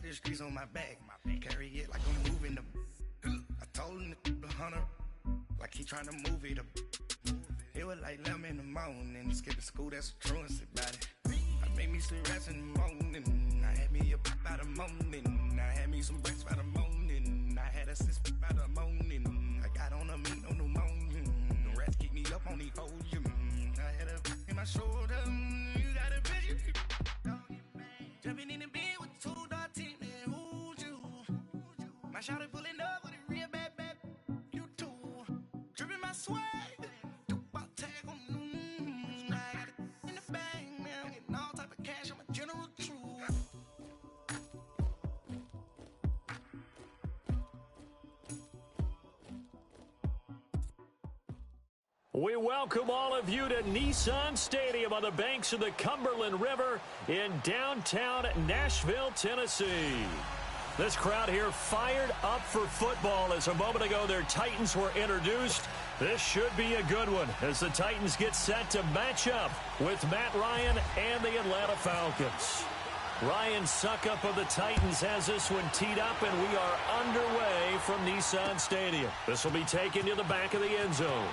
got this grease on my back. Carry it like I'm moving the. I told him the 100, like he trying to move it up. It was like 11 in the morning, skipping school, that's a truancy about it. I made me some rats in the morning, I had me a pop by the morning, I had me some breaks by the morning, I had a six by the morning, I got on a meat, no pneumonia, the rats keep me up on the podium, I had a in my shoulder, you got a bitch, jumping in the bed with 2 dark teeth, man, who's you? My shawty pulling up with a real bad, you too, dripping my swag. We welcome all of you to Nissan Stadium on the banks of the Cumberland River in downtown Nashville, Tennessee. This crowd here fired up for football as a moment ago their Titans were introduced. This should be a good one as the Titans get set to match up with Matt Ryan and the Atlanta Falcons. Ryan Suckup of the Titans has this one teed up, and we are underway from Nissan Stadium. This will be taken to the back of the end zone.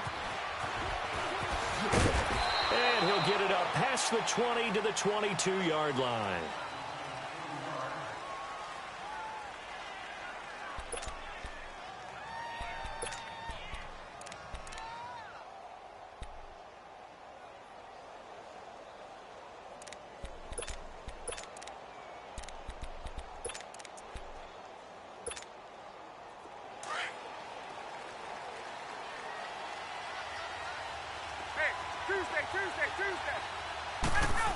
And he'll get it up past the 20 to the 22-yard line. Tuesday. Let's go.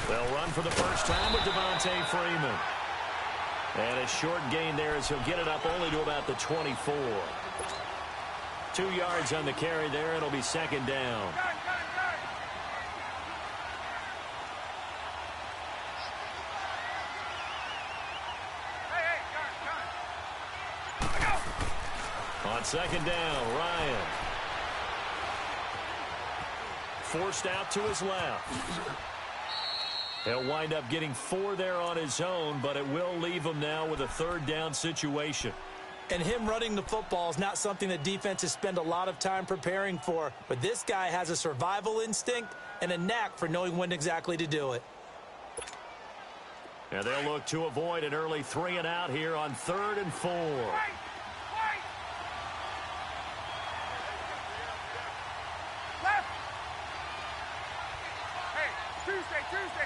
They'll run for the first time with Devontae Freeman. And a short gain there as he'll get it up only to about the 24. 2 yards on the carry there. It'll be second down. On second down, Ryan. Forced out to his left. He'll wind up getting 4 there on his own, but it will leave him now with a third down situation. And him running the football is not something that defenses spend a lot of time preparing for. But this guy has a survival instinct and a knack for knowing when exactly to do it. And they'll look to avoid an early 3 and out here on 3rd and 4.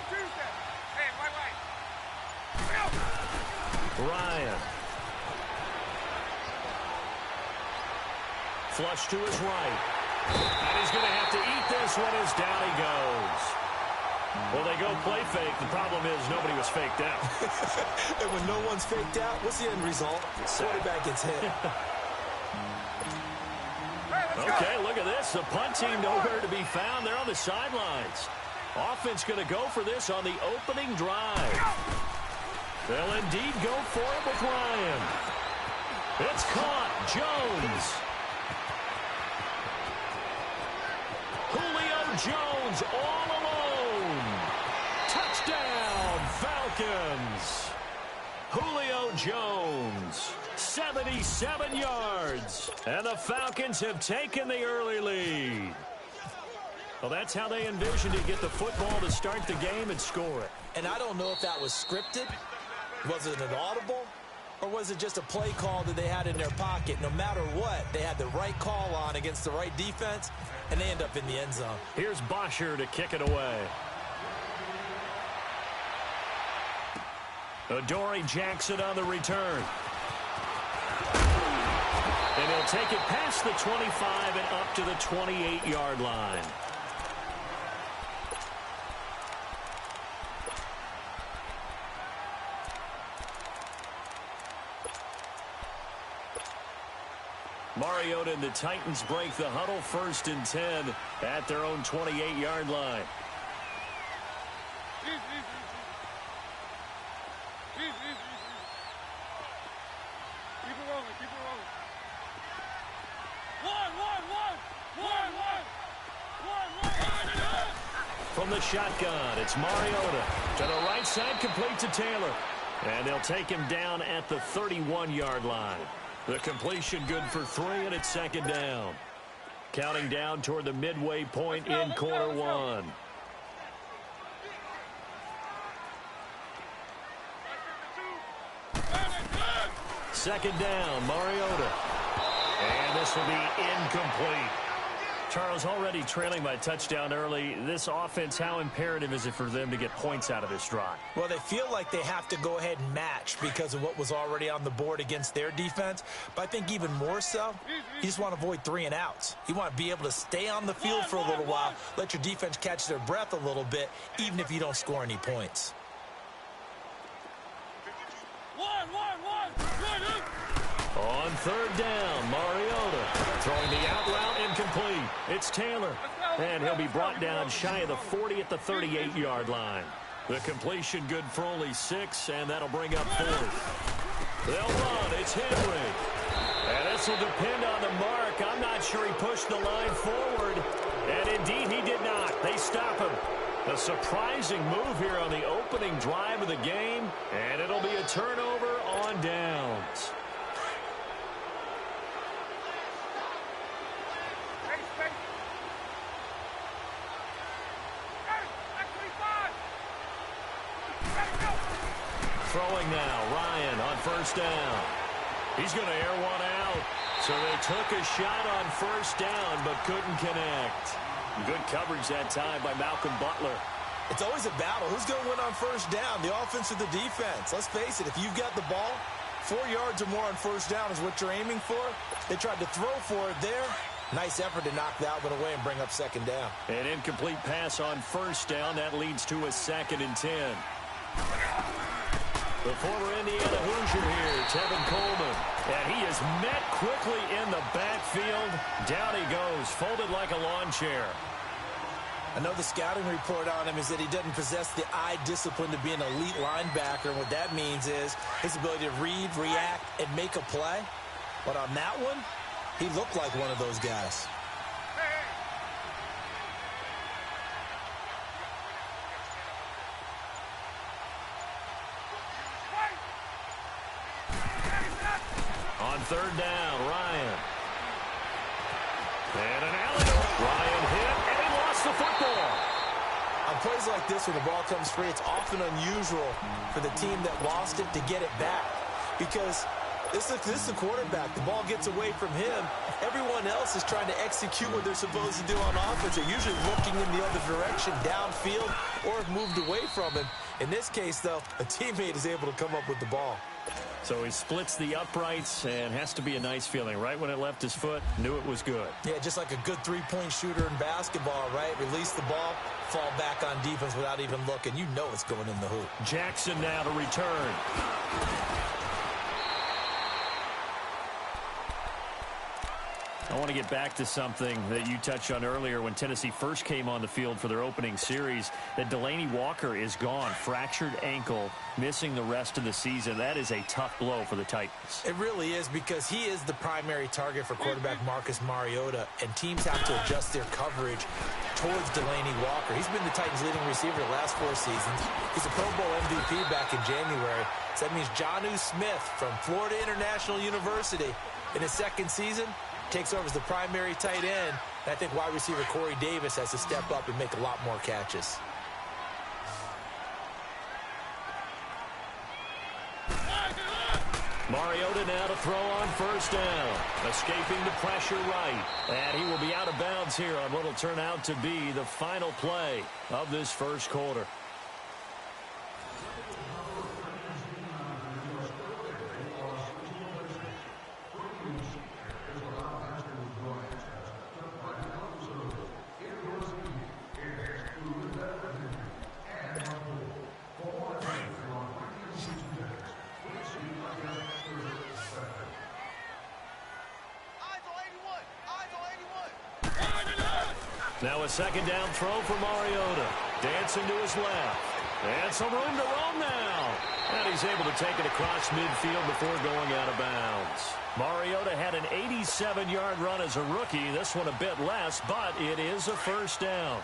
Tuesday. Hey, right. Ryan. Flush to his right. And he's going to have to eat this one as down he goes. Well, they go play fake. The problem is nobody was faked out. And when no one's faked out, what's the end result? Quarterback gets hit. Okay, look at this. The punt team nowhere to be found. They're on the sidelines. Offense going to go for this on the opening drive. They'll indeed go for it with Ryan. It's caught. Jones. Julio Jones all alone. Touchdown, Falcons. Julio Jones, 77 yards. And the Falcons have taken the early lead. Well, that's how they envisioned to get the football to start the game and score it. And I don't know if that was scripted. Was it an audible? Or was it just a play call that they had in their pocket? No matter what, they had the right call on against the right defense, and they end up in the end zone. Here's Bosher to kick it away. Adoree Jackson on the return. And he'll take it past the 25 and up to the 28-yard line. Mariota and the Titans break the huddle, 1st and 10 at their own 28-yard line. Keep it rolling. One. From the shotgun, it's Mariota. To the right side, complete to Taylor. And they'll take him down at the 31-yard line. The completion good for 3, and it's second down. Counting down toward the midway point in quarter one. Second down, Mariota. And this will be incomplete. Charles, already trailing by a touchdown early. This offense, how imperative is it for them to get points out of this drive? Well, they feel like they have to go ahead and match because of what was already on the board against their defense. But I think even more so, you just want to avoid 3 and outs. You want to be able to stay on the field for a little while, let your defense catch their breath a little bit, even if you don't score any points. On third down, Mariota throwing the out route incomplete. It's Taylor, and he'll be brought down shy of the 40 at the 38-yard line. The completion good for only 6, and that'll bring up 4th. They'll run. It's Henry. And this will depend on the mark. I'm not sure he pushed the line forward, and indeed he did not. They stop him. A surprising move here on the opening drive of the game, and it'll be a turnover on downs. Throwing now, Ryan on first down. He's going to air one out. So they took a shot on first down, but couldn't connect. Good coverage that time by Malcolm Butler. It's always a battle. Who's going to win on first down, the offense or the defense? Let's face it, if you've got the ball, 4 yards or more on first down is what you're aiming for. They tried to throw for it there. Nice effort to knock that one away and bring up second down. An incomplete pass on first down. That leads to a 2nd and 10. The former Indiana Hoosier here, Tevin Coleman. And he is met quickly in the backfield. Down he goes, folded like a lawn chair. I know the scouting report on him is that he doesn't possess the eye discipline to be an elite linebacker. And what that means is his ability to read, react, and make a play. But on that one, he looked like one of those guys. On third down, Ryan. And an alley-oop. Ryan hit, and he lost the football. On plays like this, when the ball comes free, it's often unusual for the team that lost it to get it back. Because this is the quarterback. The ball gets away from him. Everyone else is trying to execute what they're supposed to do on offense. They're usually looking in the other direction, downfield, or have moved away from him. In this case, though, a teammate is able to come up with the ball. So he splits the uprights, and has to be a nice feeling. Right when it left his foot, knew it was good. Yeah, just like a good three-point shooter in basketball, right? Release the ball, fall back on defense without even looking. You know it's going in the hoop. Jackson now to return. I want to get back to something that you touched on earlier when Tennessee first came on the field for their opening series, that Delaney Walker is gone, fractured ankle, missing the rest of the season. That is a tough blow for the Titans. It really is, because he is the primary target for quarterback Marcus Mariota, and teams have to adjust their coverage towards Delaney Walker. He's been the Titans' leading receiver the last 4 seasons. He's a Pro Bowl MVP back in January. So that means Jonnu Smith from Florida International University in his second season takes over as the primary tight end. And I think wide receiver Corey Davis has to step up and make a lot more catches. Mariota now to throw on first down. Escaping the pressure right. And he will be out of bounds here on what will turn out to be the final play of this first quarter. Now a second down throw for Mariota. Dancing to his left. And some room to roam now. And he's able to take it across midfield before going out of bounds. Mariota had an 87-yard run as a rookie. This one a bit less, but it is a first down.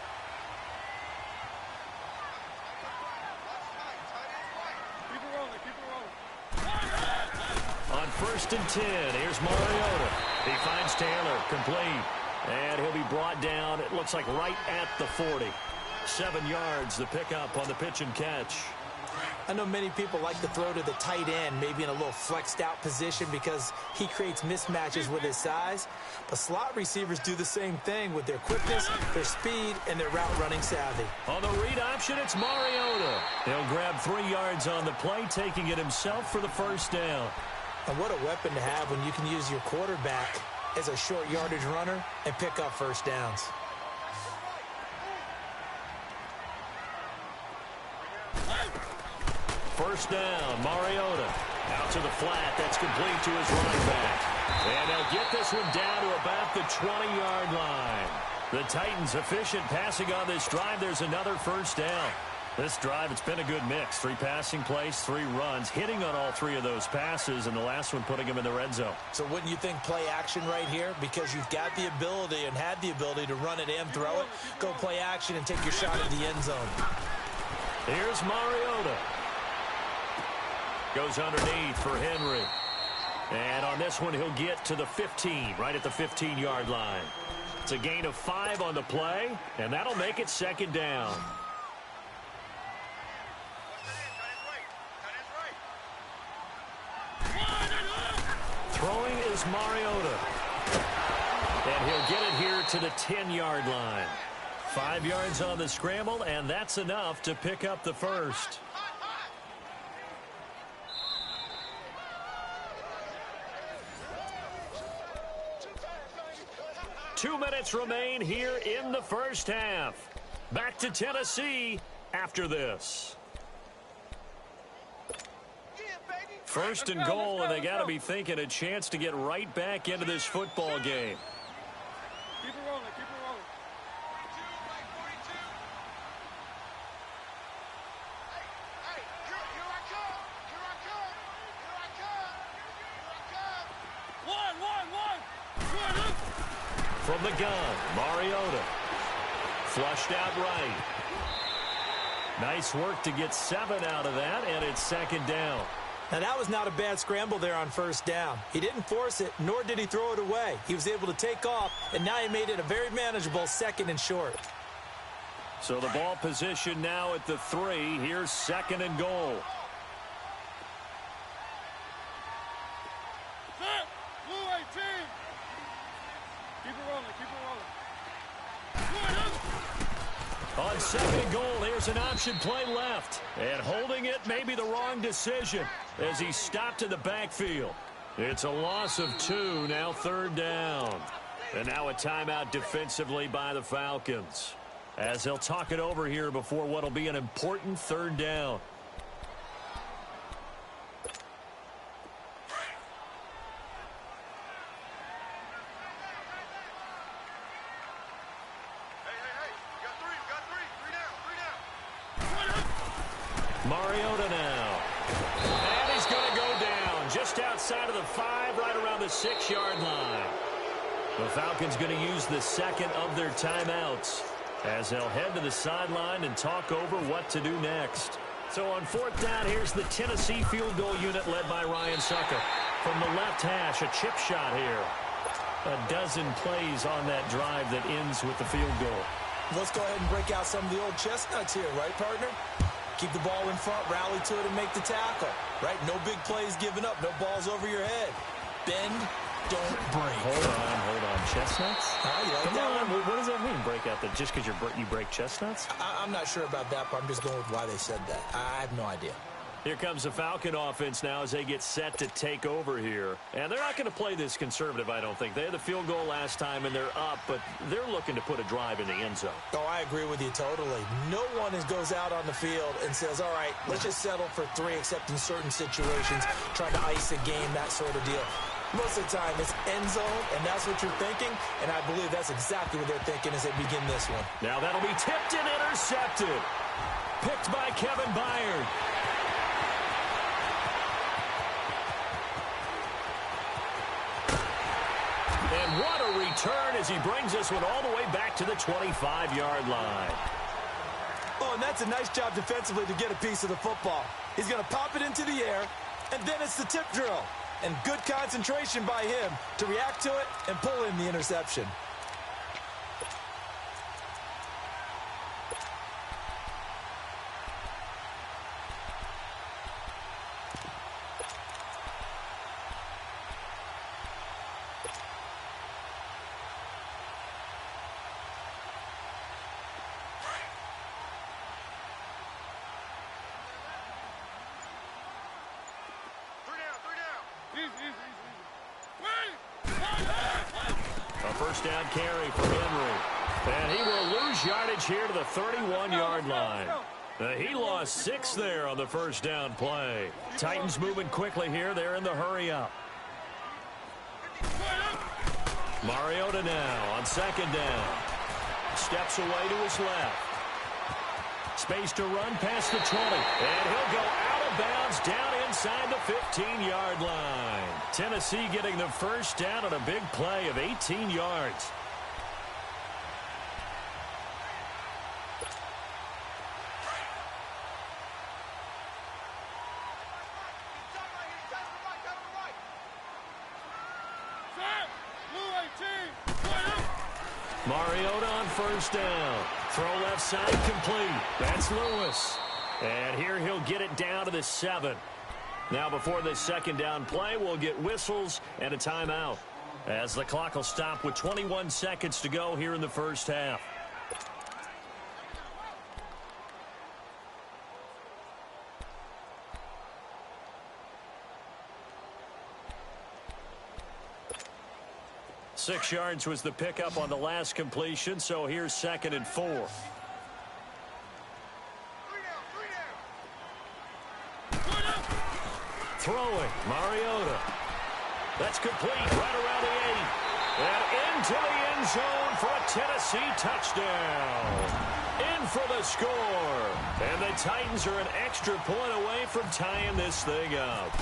Keep it rolling, keep it rolling. 1st and 10. Here's Mariota. He finds Taylor, complete. And he'll be brought down, it looks like right at the 40. 7 yards, the pickup on the pitch and catch. I know many people like to throw to the tight end, maybe in a little flexed out position because he creates mismatches with his size. But slot receivers do the same thing with their quickness, their speed, and their route running savvy. On the read option, it's Mariota. He'll grab 3 yards on the play, taking it himself for the 1st down. And what a weapon to have when you can use your quarterback as a short yardage runner and pick up 1st downs. First down, Mariota. Out to the flat. That's complete to his running back. And they'll get this one down to about the 20-yard line. The Titans efficient passing on this drive. There's another 1st down. This drive, it's been a good mix. 3 passing plays, 3 runs, hitting on all 3 of those passes, and the last one putting him in the red zone. So wouldn't you think play action right here? Because you've got the ability and had the ability to run it and throw it. Go play action and take your shot at the end zone. Here's Mariota. Goes underneath for Henry. And on this one, he'll get to the 15, right at the 15-yard line. It's a gain of 5 on the play, and that'll make it 2nd down. Throwing is Mariota. And he'll get it here to the 10-yard line. 5 yards on the scramble, and that's enough to pick up the 1st. 2 minutes remain here in the 1st half. Back to Tennessee after this. 1st and goal, and they got to be thinking a chance to get right back into this football game. Keep it rolling, keep it rolling. Hey, here I come, here I come, here I come, here I come. One. From the gun, Mariota. Flushed out right. Nice work to get 7 out of that, and it's 2nd down. Now, that was not a bad scramble there on 1st down. He didn't force it, nor did he throw it away. He was able to take off, and now he made it a very manageable 2nd and short. So the ball position now at the 3. Here's 2nd and goal. Set, Blue 18. Keep it rolling, keep it rolling. On 2nd and goal, here's an option play left. And holding it may be the wrong decision as he stopped in the backfield. It's a loss of 2, now 3rd down. And now a timeout defensively by the Falcons, as they'll talk it over here before what will be an important 3rd down. Mariota now. And he's going to go down just outside of the 5, right around the 6-yard line. The Falcons going to use the 2nd of their timeouts as they'll head to the sideline and talk over what to do next. So on 4th down, here's the Tennessee field goal unit led by Ryan Sucker. From the left hash, a chip shot here. A dozen plays on that drive that ends with the field goal. Let's go ahead and break out some of the old chestnuts here, right, partner? Keep the ball in front, rally to it, and make the tackle. Right? No big plays given up. No balls over your head. Bend, don't break. Hold on. Chestnuts? You like Come that on. one? What does that mean, break out? Just because you break chestnuts? I'm not sure about that, but I'm just going with why they said that. I have no idea. Here comes the Falcon offense now as they get set to take over here. And they're not going to play this conservative, I don't think. They had the field goal last time, and they're up, but they're looking to put a drive in the end zone. Oh, I agree with you totally. No one goes out on the field and says, all right, let's just settle for 3, except in certain situations, trying to ice a game, that sort of deal. Most of the time, it's end zone, and that's what you're thinking, and I believe that's exactly what they're thinking as they begin this one. Now that'll be tipped and intercepted. Picked by Kevin Byard. And what a return as he brings this one all the way back to the 25-yard line. Oh, and that's a nice job defensively to get a piece of the football. He's going to pop it into the air, and then it's the tip drill. and good concentration by him to react to it and pull in the interception. A first down carry for Henry. And he will lose yardage here to the 31-yard line. He lost 6 there on the first down play. Titans moving quickly here. They're in the hurry up. Mariota now on second down. Steps away to his left. Space to run past the 20. And he'll go out of bounds down inside the 15-yard line. Tennessee getting the first down on a big play of 18 yards. Mariota on first down. Throw left side complete. That's Lewis. And here he'll get it down to the 7. Now before this second down play, we'll get whistles and a timeout, as the clock will stop with 21 seconds to go here in the first half. Six yards was the pickup on the last completion, so here's 2nd and 4. Throwing, Mariota. That's complete, right around the 8. And into the end zone for a Tennessee touchdown. In for the score. And the Titans are an extra point away from tying this thing up.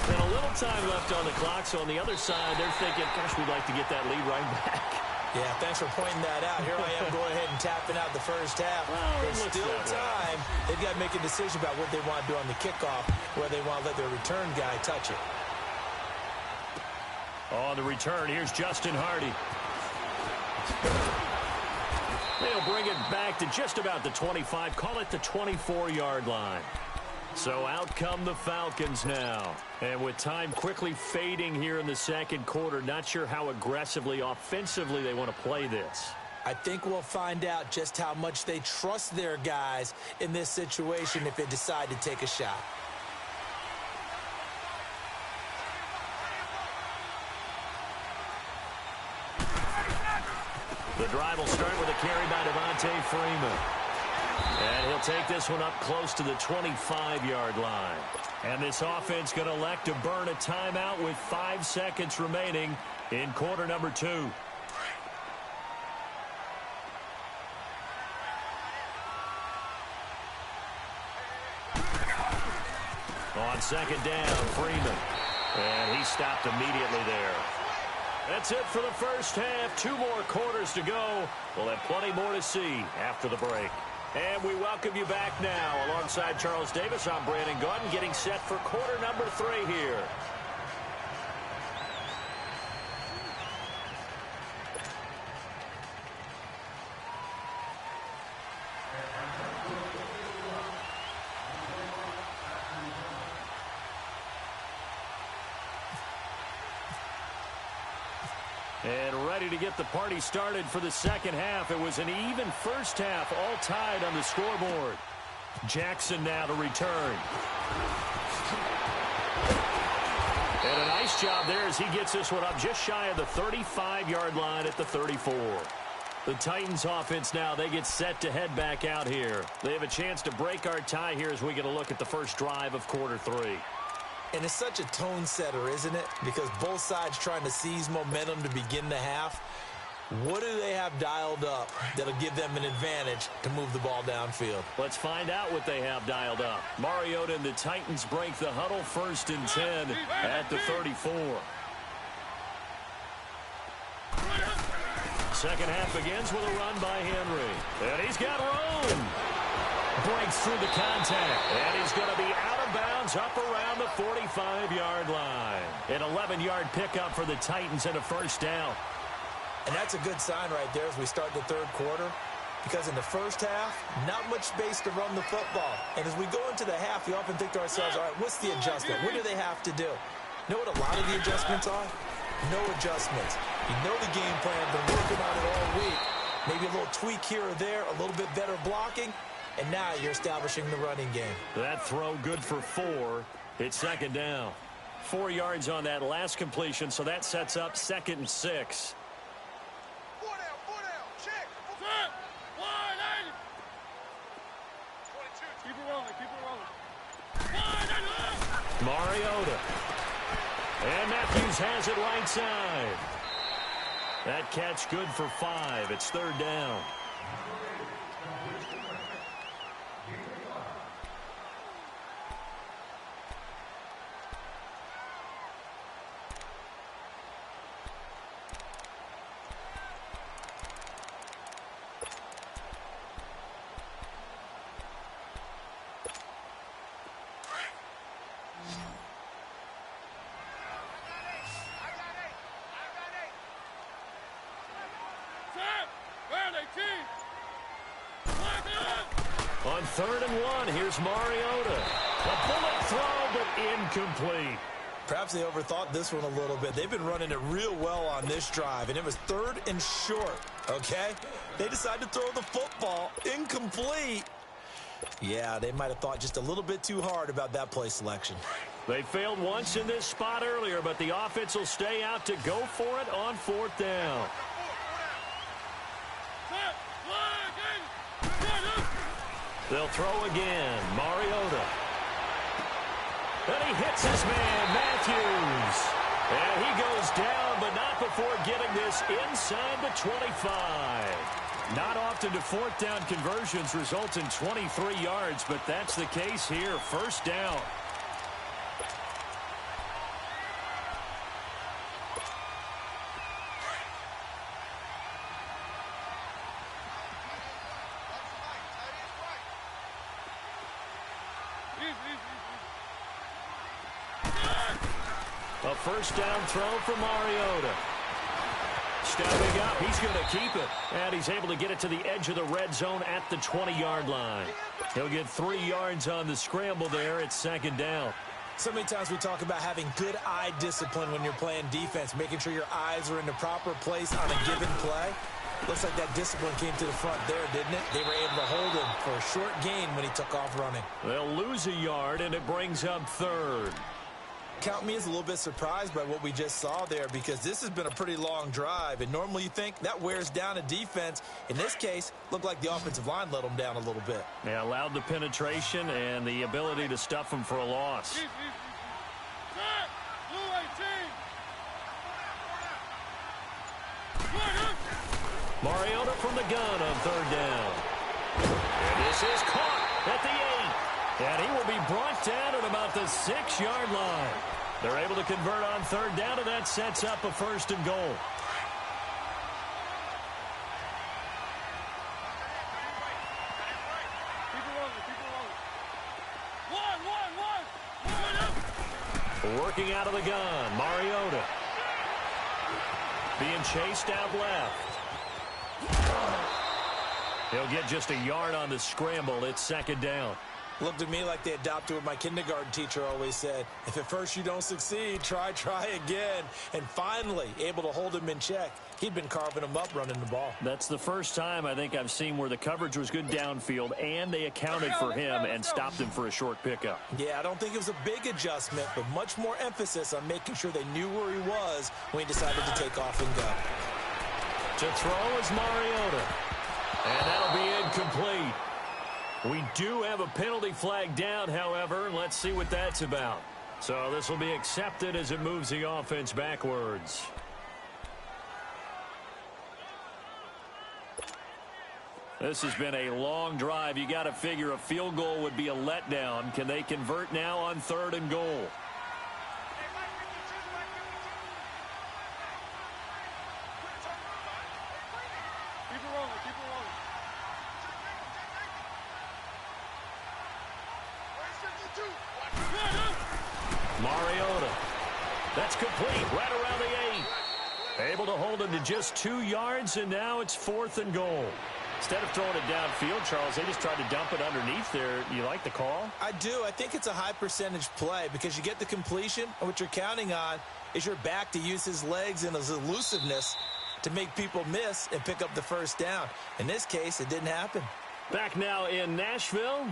And a little time left on the clock, so on the other side, they're thinking, gosh, we'd like to get that lead right back. Yeah, thanks for pointing that out. Here I am going ahead and tapping out the first half. There's still time. They've got to make a decision about what they want to do on the kickoff, where they want to let their return guy touch it. On the return, here's Justin Hardy. They'll bring it back to just about the 25. Call it the 24-yard line. So out come the Falcons now. And with time quickly fading here in the second quarter, not sure how aggressively, offensively they want to play this. I think we'll find out just how much they trust their guys in this situation if they decide to take a shot. The drive will start with a carry by Devontae Freeman. And he'll take this one up close to the 25-yard line. And this offense going to elect to burn a timeout with 5 seconds remaining in quarter number 2. On second down, Freeman. And he stopped immediately there. That's it for the first half. 2 more quarters to go. We'll have plenty more to see after the break. And we welcome you back now. Alongside Charles Davis, I'm Brandon Gordon, getting set for quarter number 3 here. And ready to get the party started for the second half. It was an even first half, all tied on the scoreboard. Jackson now to return. And a nice job there as he gets this one up just shy of the 35-yard line at the 34. The Titans offense now, they get set to head back out here. They have a chance to break our tie here as we get a look at the first drive of quarter 3. And it's such a tone setter, isn't it? Because both sides trying to seize momentum to begin the half. What do they have dialed up that'll give them an advantage to move the ball downfield? Let's find out what they have dialed up. Mariota and the Titans break the huddle, 1st and 10 at the 34. Second half begins with a run by Henry. And he's got room. Breaks through the contact. And he's going to be out of bounds up around the 45-yard line. 11-yard pickup for the Titans and a first down. And that's a good sign right there as we start the third quarter, because in the first half, not much space to run the football. And as we go into the half, we often think to ourselves, all right, what's the adjustment? What do they have to do? You know what a lot of the adjustments are? No adjustments. You know the game plan, been working on it all week. Maybe a little tweak here or there, a little bit better blocking, and now you're establishing the running game. That throw good for 4. It's second down. 4 yards on that last completion, so that sets up 2nd and 6. Mariota. And Matthews has it right side. That catch good for 5. It's third down. On 3rd and 1, here's Mariota. A bullet throw, but incomplete. Perhaps they overthought this one a little bit. They've been running it real well on this drive, and it was 3rd and short, okay? They decided to throw the football incomplete. Yeah, they might have thought just a little bit too hard about that play selection. They failed once in this spot earlier, but the offense will stay out to go for it on 4th down. They'll throw again. Mariota. And he hits his man, Matthews. And he goes down, but not before getting this inside the 25. Not often do 4th down conversions result in 23 yards, but that's the case here. First down. A first down throw for Mariota. Stepping up, he's going to keep it. And he's able to get it to the edge of the red zone at the 20-yard line. He'll get 3 yards on the scramble there. It's second down. So many times we talk about having good eye discipline when you're playing defense, making sure your eyes are in the proper place on a given play. Looks like that discipline came to the front there, didn't it? They were able to hold him for a short gain when he took off running. They'll lose a yard, and it brings up 3rd. Count me as a little bit surprised by what we just saw there, because this has been a pretty long drive, and normally you think that wears down a defense. In this case, looked like the offensive line let them down a little bit. They allowed the penetration and the ability to stuff them for a loss. Mariota from the gun on 3rd down. And this is caught at the 8. And he will be brought down at about the 6-yard line. They're able to convert on 3rd down, and that sets up a 1st and goal. Working out of the gun, Mariota. Being chased out left. He'll get just a yard on the scramble. It's 2nd down. Looked to me like they adopted what my kindergarten teacher always said. If at first you don't succeed, try again. And finally, able to hold him in check. He'd been carving him up running the ball. That's the first time I think I've seen where the coverage was good downfield and they accounted for him and stopped him for a short pickup. Yeah, I don't think it was a big adjustment, but much more emphasis on making sure they knew where he was when he decided to take off and go. To throw is Mariota. And that'll be incomplete. We do have a penalty flag down, however. Let's see what that's about. So this will be accepted as it moves the offense backwards. This has been a long drive. You got to figure a field goal would be a letdown. Can they convert now on 3rd and goal? Mariota. That's complete right around the 8. Able to hold him to just 2 yards, and now it's 4th and goal. Instead of throwing it downfield, Charles, they just tried to dump it underneath there. You like the call? I do. I think it's a high-percentage play because you get the completion, and what you're counting on is your back to use his legs and his elusiveness to make people miss and pick up the first down. In this case, it didn't happen. Back now in Nashville,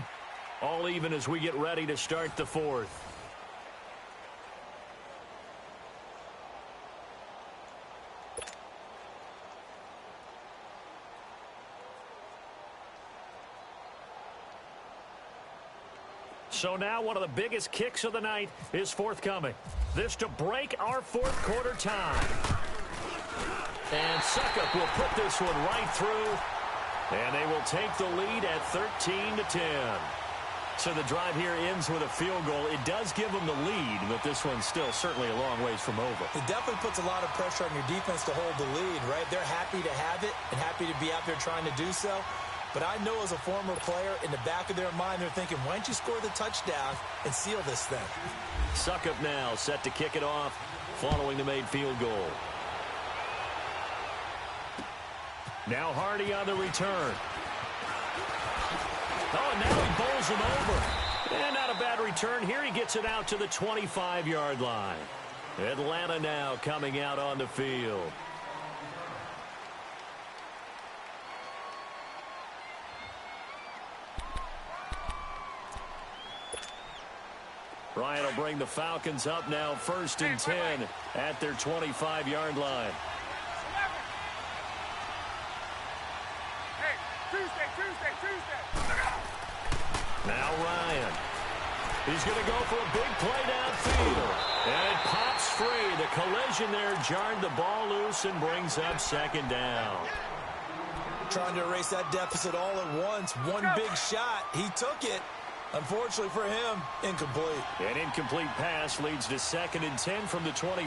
all even as we get ready to start the 4th. So now one of the biggest kicks of the night is forthcoming. This to break our 4th quarter tie. And Suckup will put this one right through. And they will take the lead at 13-10. So the drive here ends with a field goal. It does give them the lead, but this one's still certainly a long ways from over. It definitely puts a lot of pressure on your defense to hold the lead, right? They're happy to have it and happy to be out there trying to do so. But I know as a former player, in the back of their mind, they're thinking, why don't you score the touchdown and seal this thing? Suckup now set to kick it off following the made field goal. Now Hardy on the return. Oh, and now he bowls him over. And not a bad return here. He gets it out to the 25-yard line. Atlanta now coming out on the field. Ryan will bring the Falcons up now 1st and 10 at their 25-yard line. Tuesday. Now Ryan. He's going to go for a big play downfield. And it pops free. The collision there jarred the ball loose and brings up 2nd down. Trying to erase that deficit all at once. One big shot. He took it. Unfortunately for him, incomplete. An incomplete pass leads to 2nd and 10 from the 25.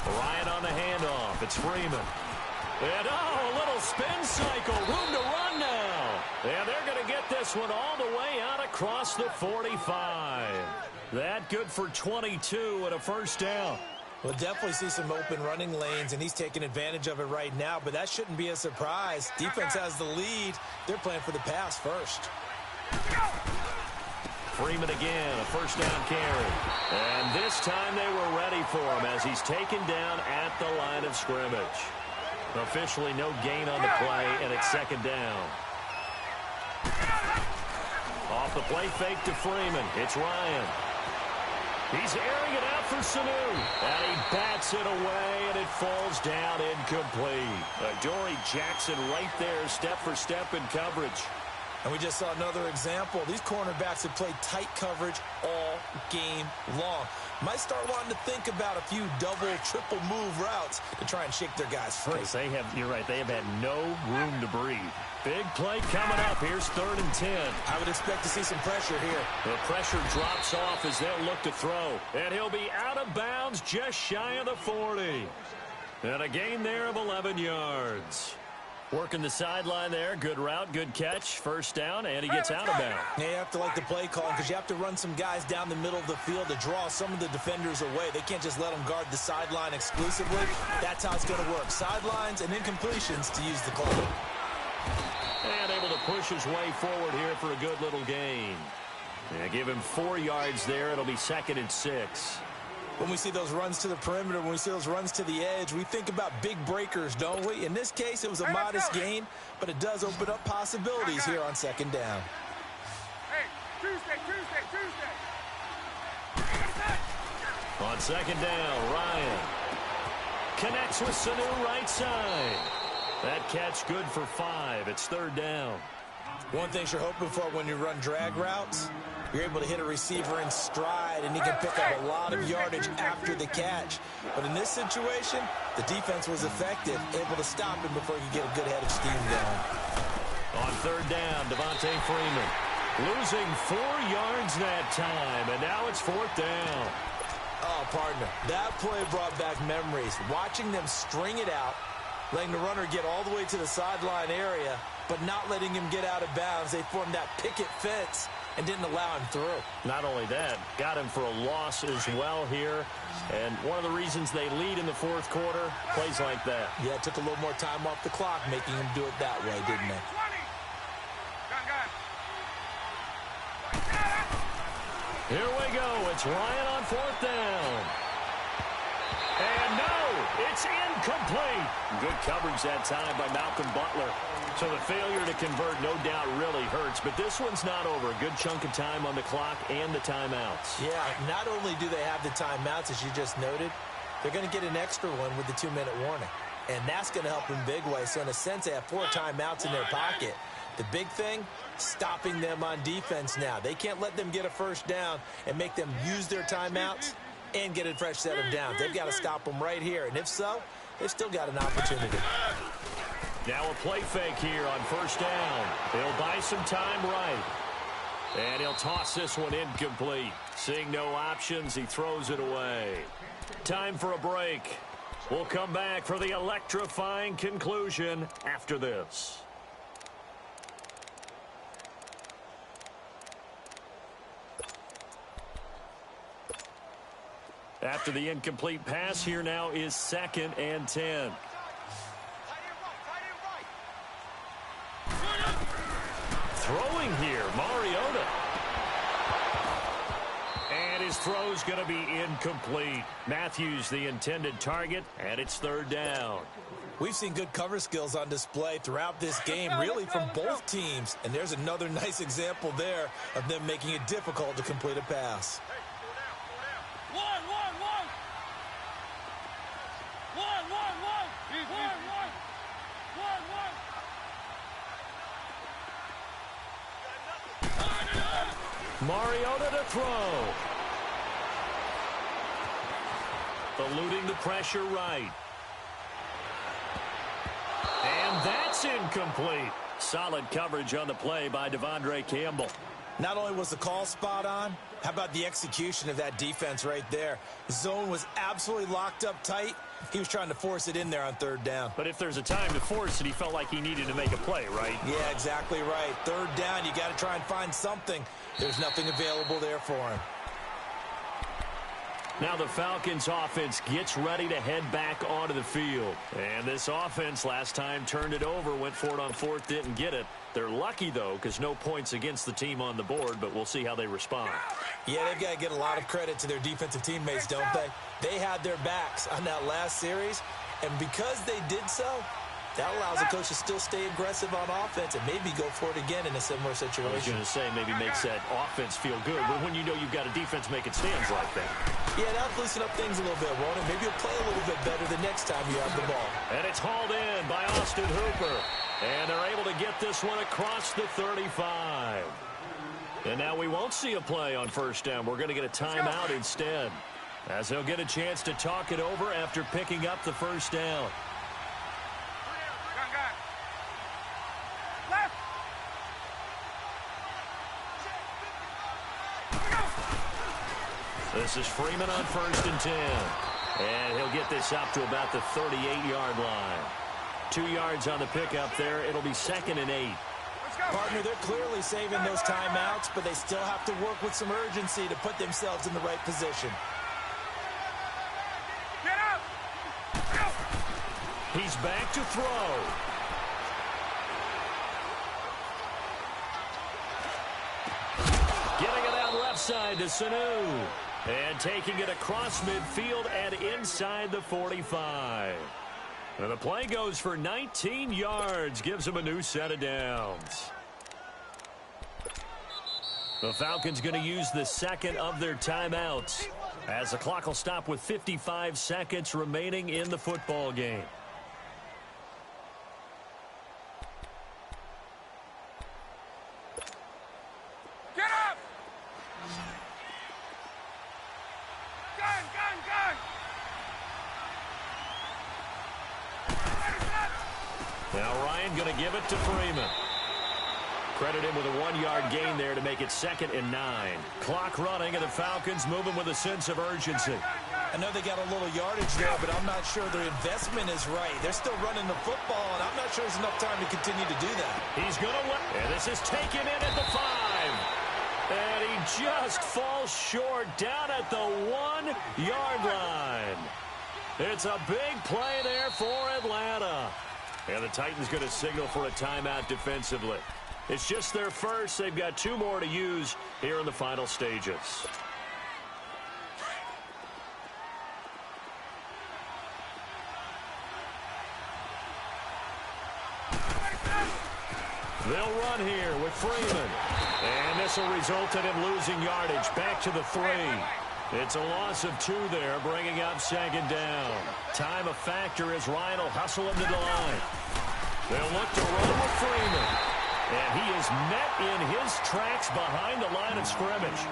Ryan on the handoff. It's Freeman. And, a little spin cycle. Room to run now. And they're going to get this one all the way out across the 45. That good for 22 and a 1st down. We'll definitely see some open running lanes, and he's taking advantage of it right now, but that shouldn't be a surprise. Defense has the lead. They're playing for the pass first. Freeman again, a 1st down carry. And this time they were ready for him as he's taken down at the line of scrimmage. Officially no gain on the play, and it's 2nd down. Off the play fake to Freeman. It's Ryan. He's airing it out for Sanu. And he bats it away, and it falls down incomplete. Dory Jackson right there, step for step in coverage. And we just saw another example. These cornerbacks have played tight coverage all game long. Might start wanting to think about a few double, triple move routes to try and shake their guys free. You're right, they have had no room to breathe. Big play coming up. Here's 3rd and 10. I would expect to see some pressure here. The pressure drops off as they'll look to throw. And he'll be out of bounds just shy of the 40. And a gain there of 11 yards. Working the sideline there. Good route, good catch. 1st down, and he gets out of bounds. Yeah, you have to like the play call because you have to run some guys down the middle of the field to draw some of the defenders away. They can't just let them guard the sideline exclusively. That's how it's going to work. Sidelines and incompletions to use the clock. And able to push his way forward here for a good little gain. Yeah, give him 4 yards there. It'll be 2nd and 6. When we see those runs to the perimeter, when we see those runs to the edge, we think about big breakers, don't we? In this case, it was a modest gain, but it does open up possibilities here on 2nd down. Hey, Tuesday. On 2nd down, Ryan connects with Sanu right side. That catch good for 5. It's 3rd down. One thing you're hoping for when you run drag routes, you're able to hit a receiver in stride, and he can pick up a lot of yardage after the catch. But in this situation, the defense was effective, able to stop him before he could get a good head of steam going. On 3rd down, Devontae Freeman losing 4 yards that time, and now it's 4th down. Oh, partner, that play brought back memories. Watching them string it out, letting the runner get all the way to the sideline area, but not letting him get out of bounds. They formed that picket fence and didn't allow him through. Not only that, got him for a loss as well here. And one of the reasons they lead in the fourth quarter, plays like that. Yeah, it took a little more time off the clock, making him do it that way, didn't they? Here we go. It's Ryan on fourth down. And no, it's incomplete. Good coverage that time by Malcolm Butler. So the failure to convert, no doubt, really hurts. But this one's not over. A good chunk of time on the clock and the timeouts. Yeah, not only do they have the timeouts, as you just noted, they're going to get an extra one with the 2-minute warning. And that's going to help in big way. So in a sense, they have 4 timeouts in their pocket. The big thing, stopping them on defense now. They can't let them get a first down and make them use their timeouts and get a fresh set of downs. They've got to stop them right here. And if so, they've still got an opportunity. Now a play fake here on first down. He'll buy some time right. And he'll toss this one incomplete. Seeing no options, he throws it away. Time for a break. We'll come back for the electrifying conclusion after this. After the incomplete pass, here now is 2nd and 10. Throwing here, Mariota. And his throw's going to be incomplete. Matthews, the intended target, and it's 3rd down. We've seen good cover skills on display throughout this game, really from both teams. And there's another nice example there of them making it difficult to complete a pass. Mariota to throw. Eluding the pressure right. And that's incomplete. Solid coverage on the play by Devondre Campbell. Not only was the call spot on, how about the execution of that defense right there? The zone was absolutely locked up tight. He was trying to force it in there on 3rd down. But if there's a time to force it, he felt like he needed to make a play, right? Yeah, exactly right. 3rd down, you got to try and find something. There's nothing available there for him. Now the Falcons offense gets ready to head back onto the field. And this offense last time turned it over, went for it on 4th, didn't get it. They're lucky, though, because no points against the team on the board, but we'll see how they respond. Yeah, they've got to get a lot of credit to their defensive teammates, don't they? They had their backs on that last series, and because they did so, that allows the coach to still stay aggressive on offense and maybe go for it again in a similar situation. I was going to say, maybe makes that offense feel good, but when you know you've got a defense making stands like that. Yeah, that'll loosen up things a little bit, won't it? Maybe you'll play a little bit better the next time you have the ball. And it's hauled in by Austin Hooper. And they're able to get this one across the 35. And now we won't see a play on first down. We're going to get a timeout instead, as he'll get a chance to talk it over after picking up the first down. This is Freeman on 1st and 10. And he'll get this up to about the 38-yard line. 2 yards on the pickup there. It'll be 2nd and 8. Partner, they're clearly saving those timeouts, but they still have to work with some urgency to put themselves in the right position. Get up! He's back to throw. Getting it out left side to Sanu. And taking it across midfield and inside the 45. And the play goes for 19 yards. Gives him a new set of downs. The Falcons going to use the 2nd of their timeouts, as the clock will stop with 55 seconds remaining in the football game. Get up! Gun, gun, gun! Now Ryan going to give it to Freeman. Credit him with a 1-yard gain there to make it 2nd and 9. Clock running, and the Falcons moving with a sense of urgency. I know they got a little yardage there, but I'm not sure their investment is right. They're still running the football, and I'm not sure there's enough time to continue to do that. He's going to win. And this is taken in at the 5. just falls short down at the 1-yard line. It's a big play there for Atlanta. And the Titans going to signal for a timeout defensively. It's just their first. They've got 2 more to use here in the final stages. They'll run here with Freeman. And this will result in him losing yardage back to the 3. It's a loss of 2 there, bringing up 2nd down. Time a factor as Ryan will hustle him to the line. They'll look to run with Freeman. And he is met in his tracks behind the line of scrimmage.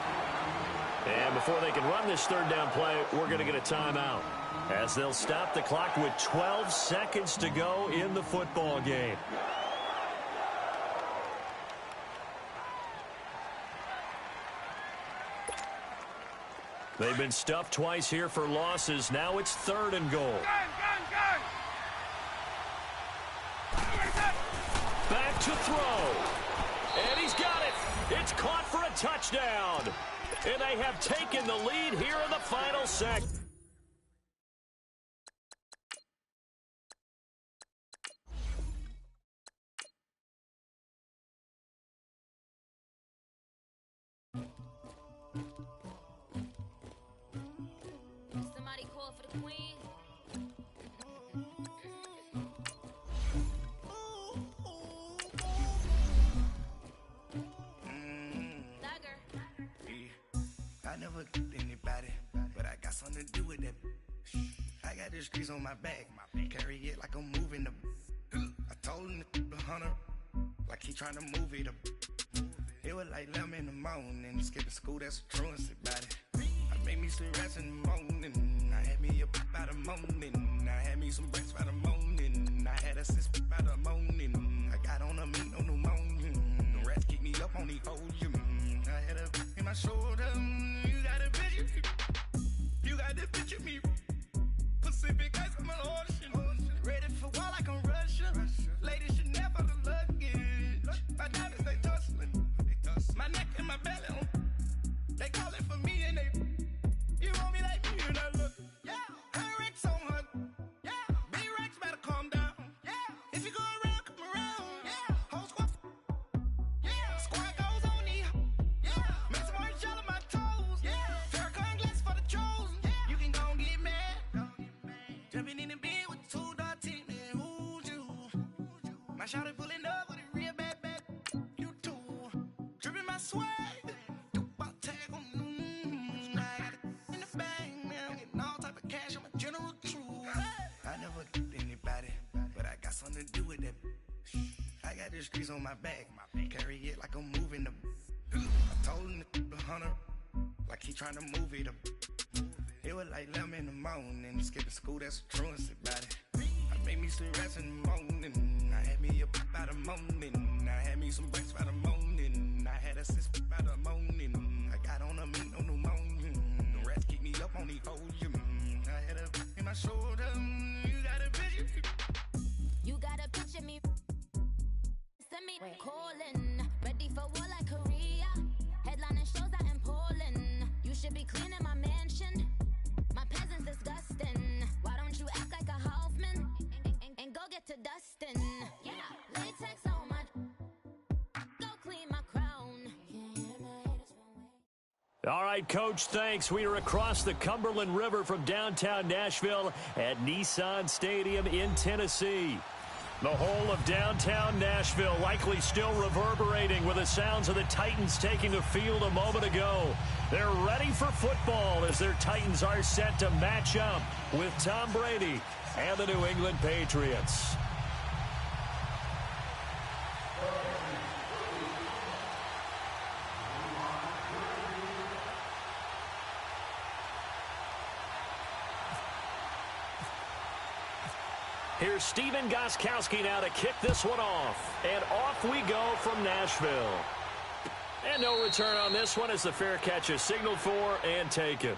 And before they can run this 3rd down play, we're going to get a timeout, as they'll stop the clock with 12 seconds to go in the football game. They've been stuffed twice here for losses. Now it's 3rd and goal. Back to throw. And he's got it. It's caught for a touchdown. And they have taken the lead here in the final second. Somebody call for the queen. I never anybody, but I got something to do with that. I got the streets on my back, carry it like I'm moving the. I told him the hunter, like he trying to move it up. It was like 11 in the morning, skipping school, that's a truancy about it. I made me some rats in the morning, I had me up by the morning, I had me some breaks by the morning, I had a sis by the morning, I got on a meat on the morning, the rats keep me up on the ocean, I had a in my shoulder, you got a picture, you got this picture me, Pacific ice on my ocean, ready for war like I'm Russia, ladies should never the luggage, my diamonds they tussling, my neck and my belly, they calling for me and they, you want me like me and I look, yeah, her Rex on her, yeah, B-Rex better calm down, yeah, if you go around, come around, yeah, whole squad, yeah, squad goes on me, yeah, make some orange gel on my toes, yeah, Farrakhan glass for the chosen, yeah, you can go and get mad, jumping in the bed with 2 dark teeth, man, who's you, my shawty pulling up with a real bad, you too, dripping my swag, something to do with that. I got the streets on my back, carry it like I'm moving the. I told him the hunter, like he trying to move it up. It was like 11 in the morning, skipping school, that's a truancy about it. I made me some rats in the morning, I had me up by the morning, I had me some breaks by the morning, I had a sis by the morning, I got on a meat on the morning, the rats keep me up on the ocean, I had a in my shoulder, you got a picture. You gotta picture me. Send me calling. Ready for war like Korea. Headlining shows out in Poland. You should be cleaning my mansion. My peasants disgusting. Why don't you act like a Hoffman and go get to dustin'? Yeah, latex on my. Go clean my crown. All right, Coach, thanks. We are across the Cumberland River from downtown Nashville at Nissan Stadium in Tennessee. The whole of downtown Nashville likely still reverberating with the sounds of the Titans taking the field a moment ago. They're ready for football as their Titans are set to match up with Tom Brady and the New England Patriots. Here's Steven Gostkowski now to kick this one off. And off we go from Nashville. And no return on this one as the fair catch is signaled for and taken.